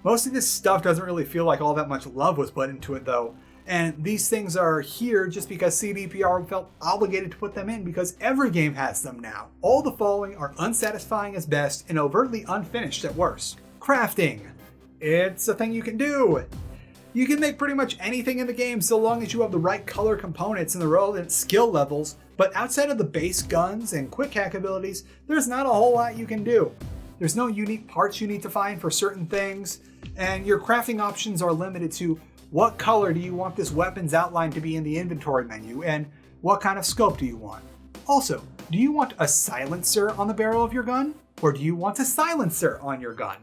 Most of this stuff doesn't really feel like all that much love was put into it though. And these things are here just because CDPR felt obligated to put them in because every game has them now. All the following are unsatisfying as best and overtly unfinished at worst. Crafting. It's a thing you can do. You can make pretty much anything in the game so long as you have the right color components and the relevant skill levels, but outside of the base guns and quick hack abilities, there's not a whole lot you can do. There's no unique parts you need to find for certain things, and your crafting options are limited to what color do you want this weapon's outline to be in the inventory menu, and what kind of scope do you want. Also, do you want a silencer on the barrel of your gun, or do you want a silencer on your gun?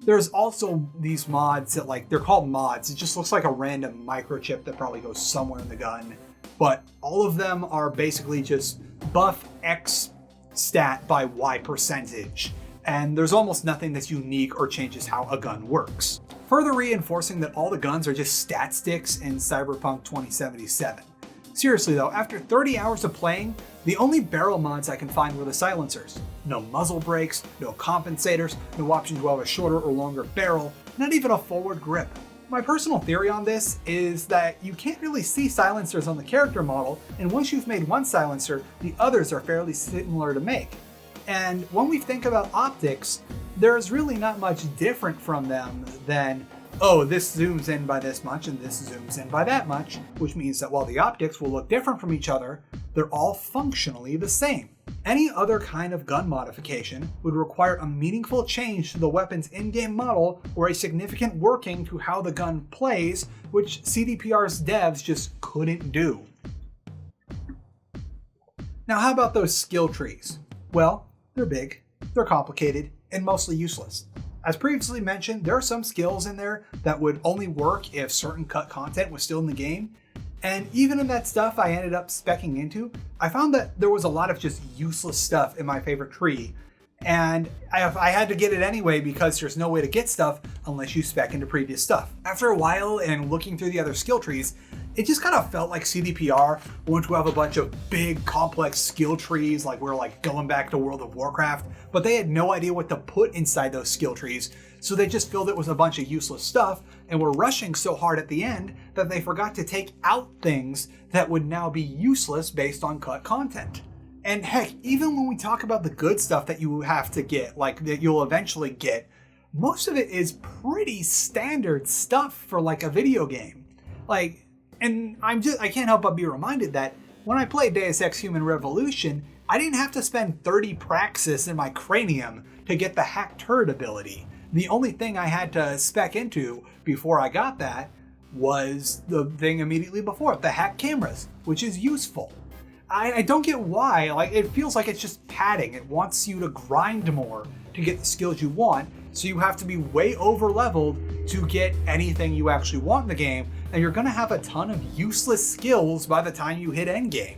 There's also these mods that they're called mods. It just looks like a random microchip that probably goes somewhere in the gun. But all of them are basically just buff X stat by Y percentage. And there's almost nothing that's unique or changes how a gun works. Further reinforcing that all the guns are just stat sticks in Cyberpunk 2077. Seriously though, after 30 hours of playing, the only barrel mods I can find were the silencers. No muzzle brakes, no compensators, no option to have a shorter or longer barrel, not even a forward grip. My personal theory on this is that you can't really see silencers on the character model, and once you've made one silencer, the others are fairly similar to make. And when we think about optics, there's really not much different from them than, oh, this zooms in by this much and this zooms in by that much, which means that while the optics will look different from each other, they're all functionally the same. Any other kind of gun modification would require a meaningful change to the weapon's in-game model or a significant working to how the gun plays, which CDPR's devs just couldn't do. Now how about those skill trees? Well, they're big, they're complicated, and mostly useless. As previously mentioned, there are some skills in there that would only work if certain cut content was still in the game, and even in that stuff I ended up speccing into, I found that there was a lot of just useless stuff in my favorite tree, and I had to get it anyway because there's no way to get stuff unless you spec into previous stuff. After a while and looking through the other skill trees, it just kind of felt like CDPR wanted to have a bunch of big complex skill trees like we're going back to World of Warcraft, but they had no idea what to put inside those skill trees, so they just filled it with a bunch of useless stuff and were rushing so hard at the end that they forgot to take out things that would now be useless based on cut content. And heck, even when we talk about the good stuff that you have to get, that you'll eventually get, most of it is pretty standard stuff for a video game. And I can't help but be reminded that when I played Deus Ex Human Revolution, I didn't have to spend 30 praxis in my cranium to get the hack turret ability. The only thing I had to spec into before I got that was the thing immediately before it, the hack cameras, which is useful. I don't get why, it feels like it's just padding. It wants you to grind more to get the skills you want, so you have to be way over leveled to get anything you actually want in the game, and you're gonna have a ton of useless skills by the time you hit endgame.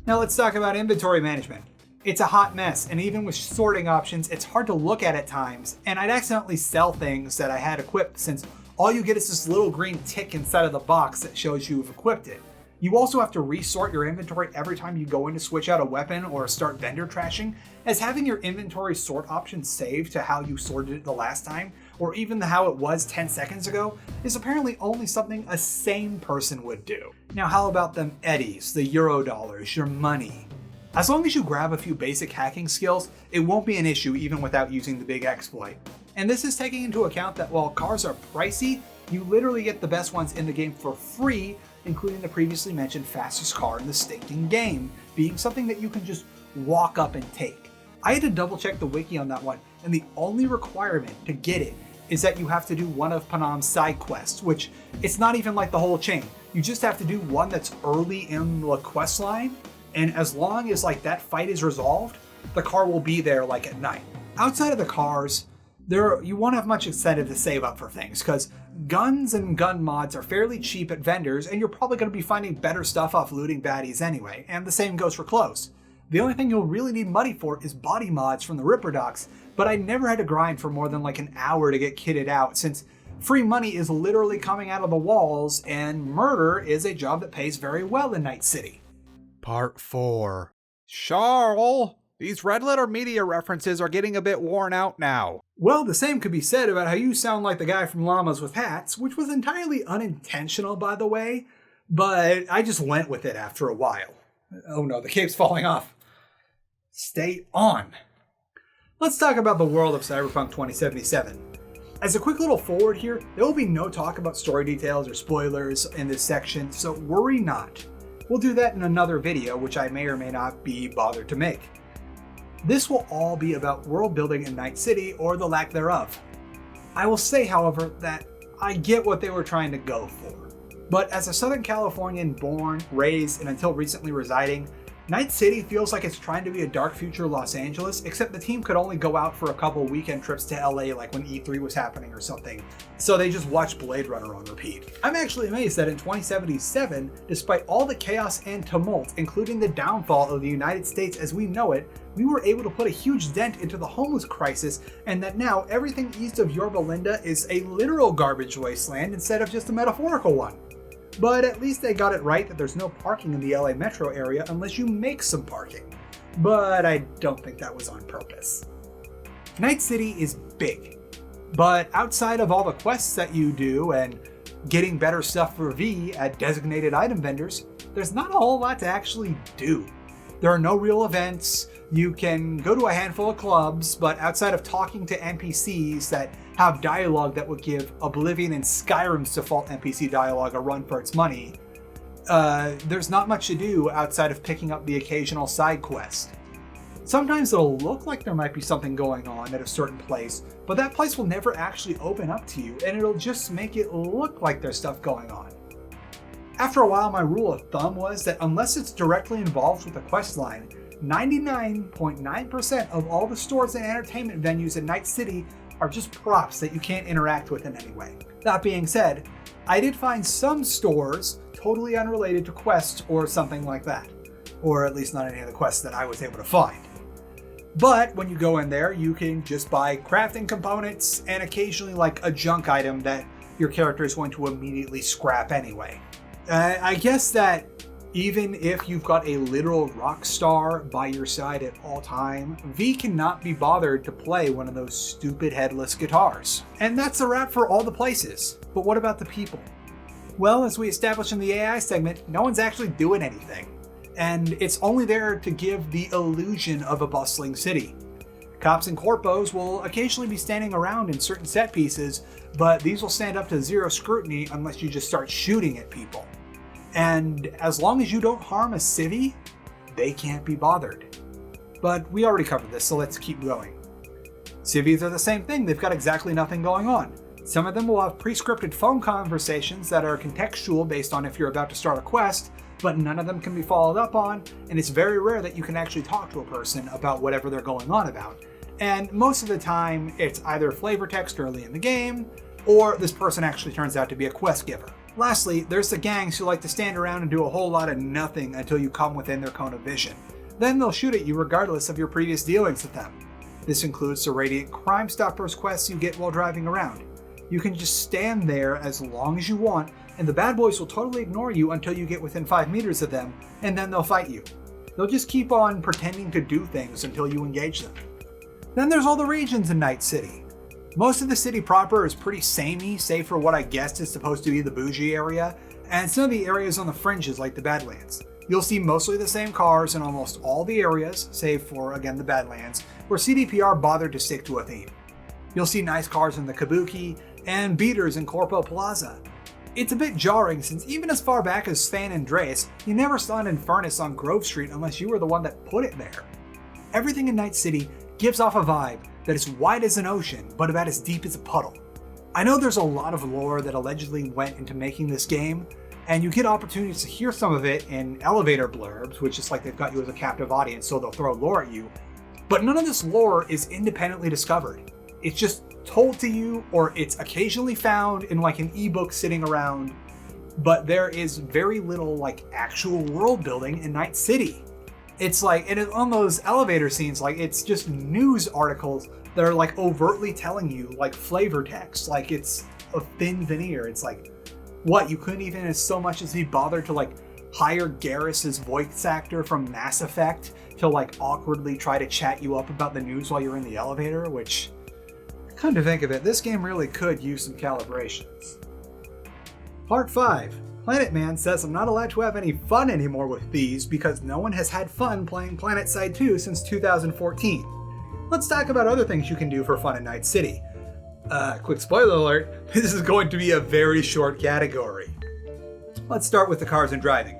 Now let's talk about inventory management. It's a hot mess, and even with sorting options, it's hard to look at times, and I'd accidentally sell things that I had equipped since all you get is this little green tick inside of the box that shows you've equipped it. You also have to resort your inventory every time you go in to switch out a weapon or start vendor trashing, as having your inventory sort option saved to how you sorted it the last time, or even how it was 10 seconds ago, is apparently only something a sane person would do. Now how about them eddies, the Eurodollars, your money? As long as you grab a few basic hacking skills, it won't be an issue even without using the big exploit. And this is taking into account that while cars are pricey, you literally get the best ones in the game for free, including the previously mentioned fastest car in the stinking game, being something that you can just walk up and take. I had to double check the wiki on that one, and the only requirement to get it is that you have to do one of Panam's side quests, which it's not even like the whole chain. You just have to do one that's early in the quest line, and as long as like that fight is resolved, the car will be there like at night. Outside of the cars, you won't have much incentive to save up for things, because guns and gun mods are fairly cheap at vendors, and you're probably going to be finding better stuff off looting baddies anyway, and the same goes for clothes. The only thing you'll really need money for is body mods from the Ripper Docs, but I never had to grind for more than like an hour to get kitted out, since free money is literally coming out of the walls, and murder is a job that pays very well in Night City. Part 4. Charl, these red letter media references are getting a bit worn out now. Well, the same could be said about how you sound like the guy from Llamas with Hats, which was entirely unintentional, by the way, but I just went with it after a while. Oh no, the cape's falling off. Stay on. Let's talk about the world of Cyberpunk 2077. As a quick little forward here, there will be no talk about story details or spoilers in this section, so worry not. We'll do that in another video, which I may or may not be bothered to make. This will all be about world building in Night City, or the lack thereof. I will say, however, that I get what they were trying to go for. But as a Southern Californian born, raised, and until recently residing, Night City feels like it's trying to be a dark future Los Angeles, except the team could only go out for a couple weekend trips to LA like when E3 was happening or something, so they just watched Blade Runner on repeat. I'm actually amazed that in 2077, despite all the chaos and tumult, including the downfall of the United States as we know it, we were able to put a huge dent into the homeless crisis, and that now everything east of Yorba Linda is a literal garbage wasteland instead of just a metaphorical one. But at least they got it right that there's no parking in the LA metro area unless you make some parking. But I don't think that was on purpose. Night City is big, but outside of all the quests that you do and getting better stuff for V at designated item vendors, there's not a whole lot to actually do. There are no real events. You can go to a handful of clubs, but outside of talking to NPCs that have dialogue that would give Oblivion and Skyrim's default NPC dialogue a run for its money, there's not much to do outside of picking up the occasional side quest. Sometimes it'll look like there might be something going on at a certain place, but that place will never actually open up to you, and it'll just make it look like there's stuff going on. After a while, my rule of thumb was that unless it's directly involved with the quest line, 99.9% of all the stores and entertainment venues in Night City are just props that you can't interact with in any way. That being said, I did find some stores totally unrelated to quests or something like that, or at least not any of the quests that I was able to find. But when you go in there, you can just buy crafting components and occasionally like a junk item that your character is going to immediately scrap anyway. I guess that even if you've got a literal rock star by your side at all time, V cannot be bothered to play one of those stupid headless guitars. And that's a wrap for all the places. But what about the people? Well, as we established in the AI segment, no one's actually doing anything. And it's only there to give the illusion of a bustling city. Cops and corpos will occasionally be standing around in certain set pieces, but these will stand up to zero scrutiny unless you just start shooting at people. And as long as you don't harm a civvy, they can't be bothered. But we already covered this, so let's keep going. Civvies are the same thing, they've got exactly nothing going on. Some of them will have pre-scripted phone conversations that are contextual based on if you're about to start a quest, but none of them can be followed up on, and it's very rare that you can actually talk to a person about whatever they're going on about. And most of the time, it's either flavor text early in the game, or this person actually turns out to be a quest giver. Lastly, there's the gangs who like to stand around and do a whole lot of nothing until you come within their cone of vision. Then they'll shoot at you regardless of your previous dealings with them. This includes the Radiant Crime Stoppers quests you get while driving around. You can just stand there as long as you want, and the bad boys will totally ignore you until you get within 5 meters of them, and then they'll fight you. They'll just keep on pretending to do things until you engage them. Then there's all the regions in Night City. Most of the city proper is pretty samey, save for what I guessed is supposed to be the bougie area, and some of the areas on the fringes like the Badlands. You'll see mostly the same cars in almost all the areas, save for, again, the Badlands, where CDPR bothered to stick to a theme. You'll see nice cars in the Kabuki, and beaters in Corpo Plaza. It's a bit jarring since even as far back as San Andreas, you never saw an Infernus on Grove Street unless you were the one that put it there. Everything in Night City gives off a vibe that is wide as an ocean, but about as deep as a puddle. I know there's a lot of lore that allegedly went into making this game, and you get opportunities to hear some of it in elevator blurbs, which is like they've got you as a captive audience, so they'll throw lore at you. But none of this lore is independently discovered. It's just told to you, or it's occasionally found in like an ebook sitting around, but there is very little like actual world building in Night City. It's like, and on those elevator scenes, like it's just news articles that are like overtly telling you like flavor text, like it's a thin veneer. It's like, what, you couldn't even as so much as be bothered to like hire Garrus's voice actor from Mass Effect to like awkwardly try to chat you up about the news while you're in the elevator, which, come to think of it, this game really could use some calibrations. Part 5. Planet Man says I'm not allowed to have any fun anymore with these because no one has had fun playing PlanetSide 2 since 2014. Let's talk about other things you can do for fun in Night City. Quick spoiler alert, this is going to be a very short category. Let's start with the cars and driving.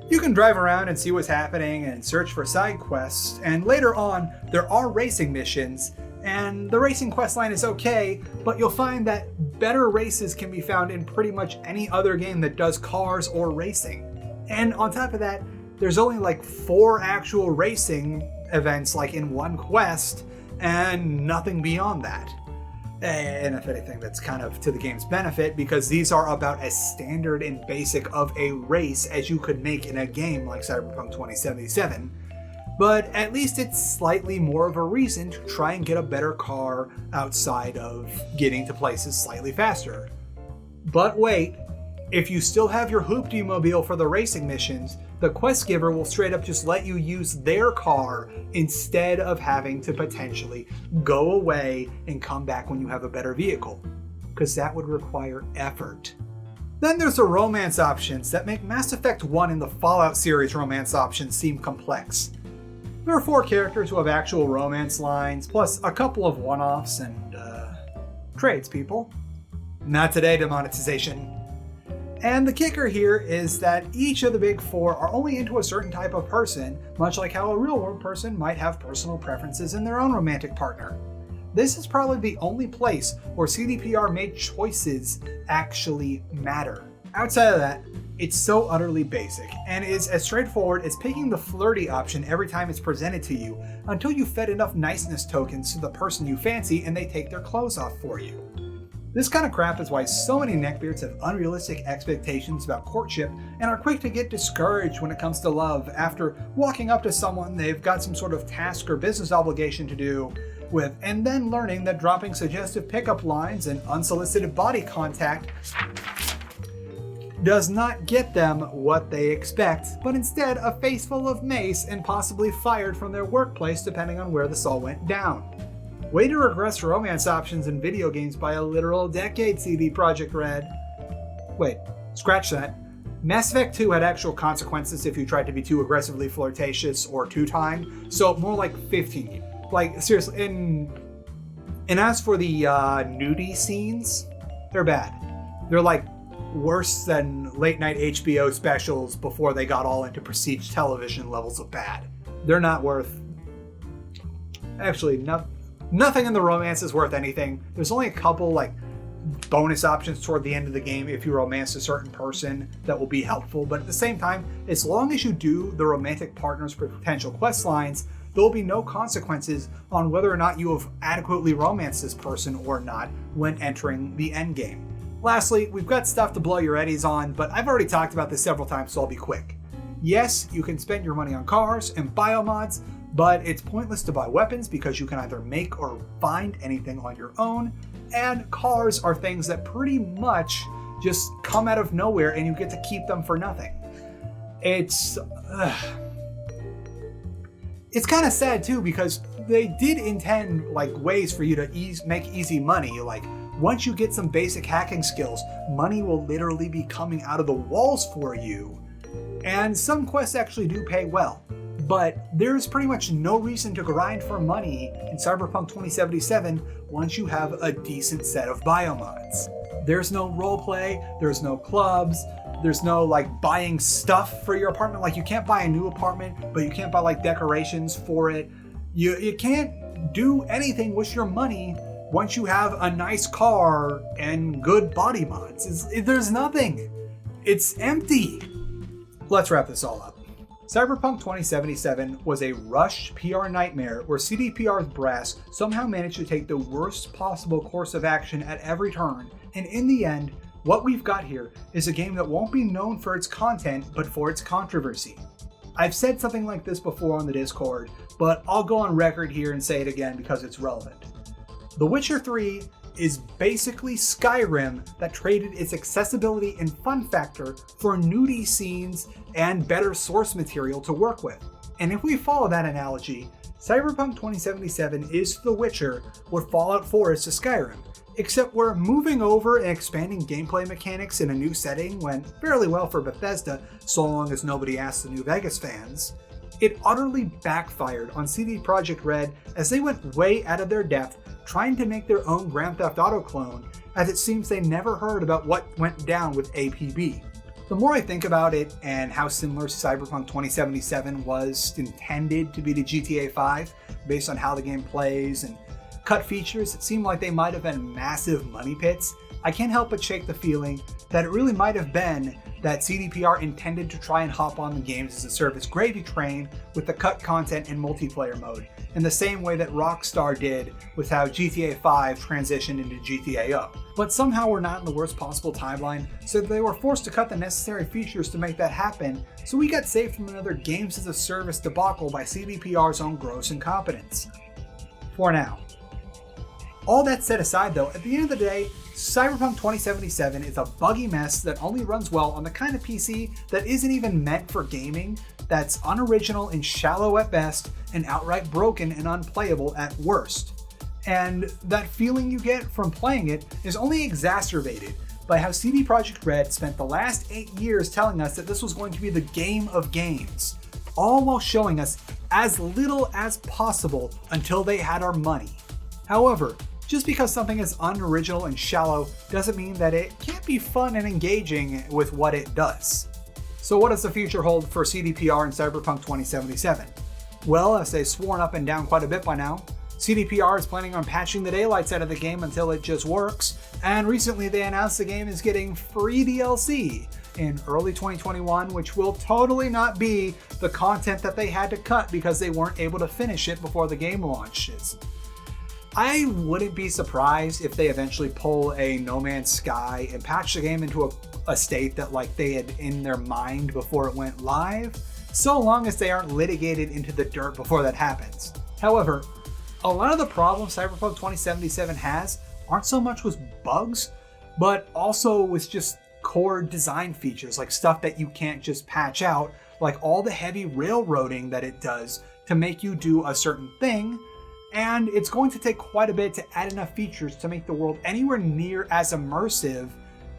You can drive around and see what's happening and search for side quests, and later on, there are racing missions, and the racing questline is okay, but you'll find that better races can be found in pretty much any other game that does cars or racing. And on top of that, there's only like 4 actual racing events like in one quest, and nothing beyond that. And if anything, that's kind of to the game's benefit because these are about as standard and basic of a race as you could make in a game like Cyberpunk 2077. But at least it's slightly more of a reason to try and get a better car outside of getting to places slightly faster. But wait, if you still have your Hoopty Mobile for the racing missions, the quest giver will straight up just let you use their car instead of having to potentially go away and come back when you have a better vehicle, because that would require effort. Then there's the romance options that make Mass Effect 1 and the Fallout series romance options seem complex. There are 4 characters who have actual romance lines, plus a couple of one-offs and, tradespeople. Not today, demonetization. And the kicker here is that each of the big 4 are only into a certain type of person, much like how a real-world person might have personal preferences in their own romantic partner. This is probably the only place where CDPR made choices actually matter. Outside of that, it's so utterly basic, and is as straightforward as picking the flirty option every time it's presented to you, until you fed enough niceness tokens to the person you fancy and they take their clothes off for you. This kind of crap is why so many neckbeards have unrealistic expectations about courtship and are quick to get discouraged when it comes to love after walking up to someone they've got some sort of task or business obligation to do with, and then learning that dropping suggestive pickup lines and unsolicited body contact does not get them what they expect, but instead a face full of mace and possibly fired from their workplace depending on where this all went down. Way to regress romance options in video games by a literal decade, CD Projekt Red. Wait, scratch that. Mass Effect 2 had actual consequences if you tried to be too aggressively flirtatious or two-time, so more like 15. Like, seriously, and as for the nudie scenes, they're bad. They're like worse than late-night HBO specials before they got all into prestige television levels of bad. They're not worth... Actually, nothing in the romance is worth anything. There's only a couple, like, bonus options toward the end of the game if you romance a certain person that will be helpful, but at the same time, as long as you do the romantic partners for potential quest lines, there will be no consequences on whether or not you have adequately romanced this person or not when entering the endgame. Lastly, we've got stuff to blow your eddies on, but I've already talked about this several times, so I'll be quick. Yes, you can spend your money on cars and biomods, but it's pointless to buy weapons because you can either make or find anything on your own, and cars are things that pretty much just come out of nowhere and you get to keep them for nothing. It's kind of sad too, because they did intend like ways for you to make easy money. Like once you get some basic hacking skills, money will literally be coming out of the walls for you. And some quests actually do pay well. But there's pretty much no reason to grind for money in Cyberpunk 2077 once you have a decent set of biomods. There's no roleplay, there's no clubs, there's no like buying stuff for your apartment. Like you can't buy a new apartment, but you can't buy like decorations for it. You can't do anything with your money once you have a nice car and good body mods. There's nothing. It's empty. Let's wrap this all up. Cyberpunk 2077 was a rushed PR nightmare where CDPR's brass somehow managed to take the worst possible course of action at every turn, and in the end, what we've got here is a game that won't be known for its content, but for its controversy. I've said something like this before on the Discord, but I'll go on record here and say it again because it's relevant. The Witcher 3 is basically Skyrim that traded its accessibility and fun factor for nudie scenes and better source material to work with. And if we follow that analogy, Cyberpunk 2077 is to The Witcher what Fallout 4 is to Skyrim, except we're moving over and expanding gameplay mechanics in a new setting went fairly well for Bethesda, so long as nobody asked the New Vegas fans. It utterly backfired on CD Projekt Red as they went way out of their depth trying to make their own Grand Theft Auto clone, as it seems they never heard about what went down with APB. The more I think about it and how similar Cyberpunk 2077 was intended to be to GTA 5, based on how the game plays and cut features that seem like they might have been massive money pits, I can't help but shake the feeling that it really might have been that CDPR intended to try and hop on the games as a service gravy train with the cut content and multiplayer mode, in the same way that Rockstar did with how GTA 5 transitioned into GTAO. But somehow we're not in the worst possible timeline, so they were forced to cut the necessary features to make that happen, so we got saved from another games as a service debacle by CDPR's own gross incompetence. For now. All that set aside though, at the end of the day, Cyberpunk 2077 is a buggy mess that only runs well on the kind of PC that isn't even meant for gaming, that's unoriginal and shallow at best, and outright broken and unplayable at worst. And that feeling you get from playing it is only exacerbated by how CD Projekt Red spent the last 8 years telling us that this was going to be the game of games, all while showing us as little as possible until they had our money. However, just because something is unoriginal and shallow doesn't mean that it can't be fun and engaging with what it does. So what does the future hold for CDPR and Cyberpunk 2077? Well, as they've sworn up and down quite a bit by now, CDPR is planning on patching the daylights out of the game until it just works, and recently they announced the game is getting free DLC in early 2021, which will totally not be the content that they had to cut because they weren't able to finish it before the game launches. I wouldn't be surprised if they eventually pull a No Man's Sky and patch the game into a state that like they had in their mind before it went live, so long as they aren't litigated into the dirt before that happens. However, a lot of the problems Cyberpunk 2077 has aren't so much with bugs, but also with just core design features, like stuff that you can't just patch out, like all the heavy railroading that it does to make you do a certain thing. And it's going to take quite a bit to add enough features to make the world anywhere near as immersive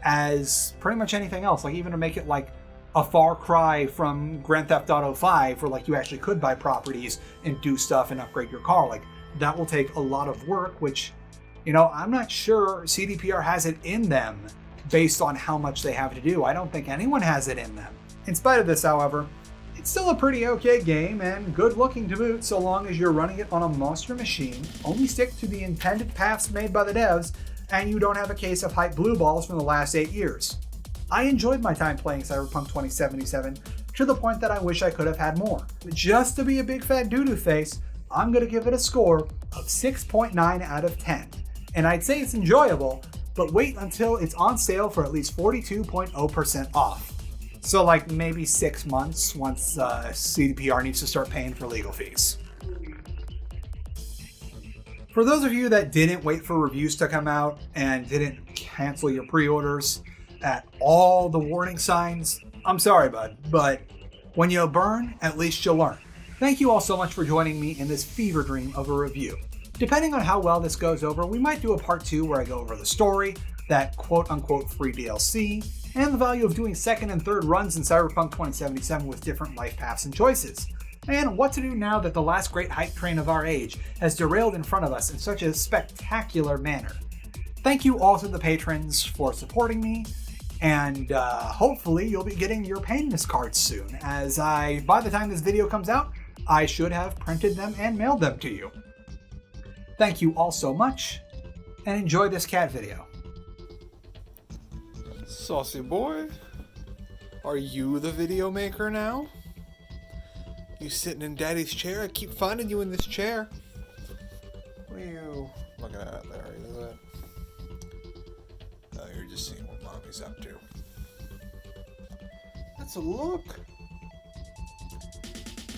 as pretty much anything else. Like even to make it like a far cry from Grand Theft Auto 5, where like you actually could buy properties and do stuff and upgrade your car. Like that will take a lot of work, which, you know, I'm not sure CDPR has it in them based on how much they have to do. I don't think anyone has it in them. In spite of this, however, it's still a pretty okay game and good looking to boot so long as you're running it on a monster machine, only stick to the intended paths made by the devs, and you don't have a case of hype blue balls from the last 8 years. I enjoyed my time playing Cyberpunk 2077 to the point that I wish I could have had more. Just to be a big fat doo-doo face, I'm going to give it a score of 6.9 out of 10. And I'd say it's enjoyable, but wait until it's on sale for at least 42.0% off. So like maybe 6 months once CDPR needs to start paying for legal fees. For those of you that didn't wait for reviews to come out and didn't cancel your pre-orders, at all the warning signs, I'm sorry, bud, but when you burn, at least you learn. Thank you all so much for joining me in this fever dream of a review. Depending on how well this goes over, we might do a part 2 where I go over the story, that quote-unquote free DLC, and the value of doing second and third runs in Cyberpunk 2077 with different life paths and choices, and what to do now that the last great hype train of our age has derailed in front of us in such a spectacular manner. Thank you all to the patrons for supporting me, and hopefully you'll be getting your painless cards soon, as by the time this video comes out, I should have printed them and mailed them to you. Thank you all so much, and enjoy this cat video. Saucy boy, are you the video maker now? You sitting in Daddy's chair? I keep finding you in this chair. What are you looking at there? Is that? Oh, you're just seeing what Mommy's up to. That's a look.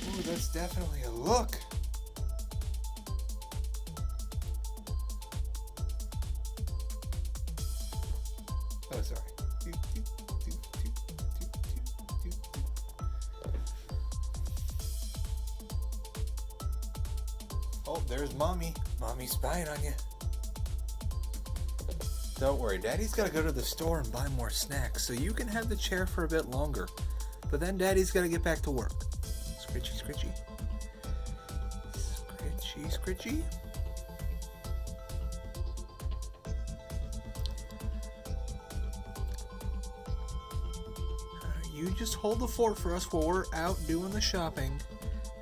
Ooh, that's definitely a look. Oh, sorry. Oh, there's Mommy. Mommy's spying on you. Don't worry, Daddy's gotta go to the store and buy more snacks, so you can have the chair for a bit longer. But then Daddy's gotta get back to work. Scritchy, scritchy. Scritchy, scritchy. You just hold the fort for us while we're out doing the shopping,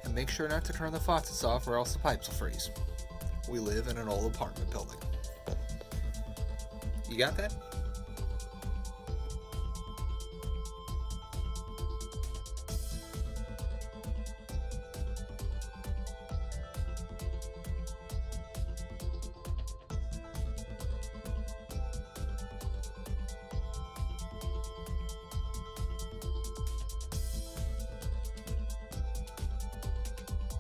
and make sure not to turn the faucets off or else the pipes will freeze. We live in an old apartment building. You got that?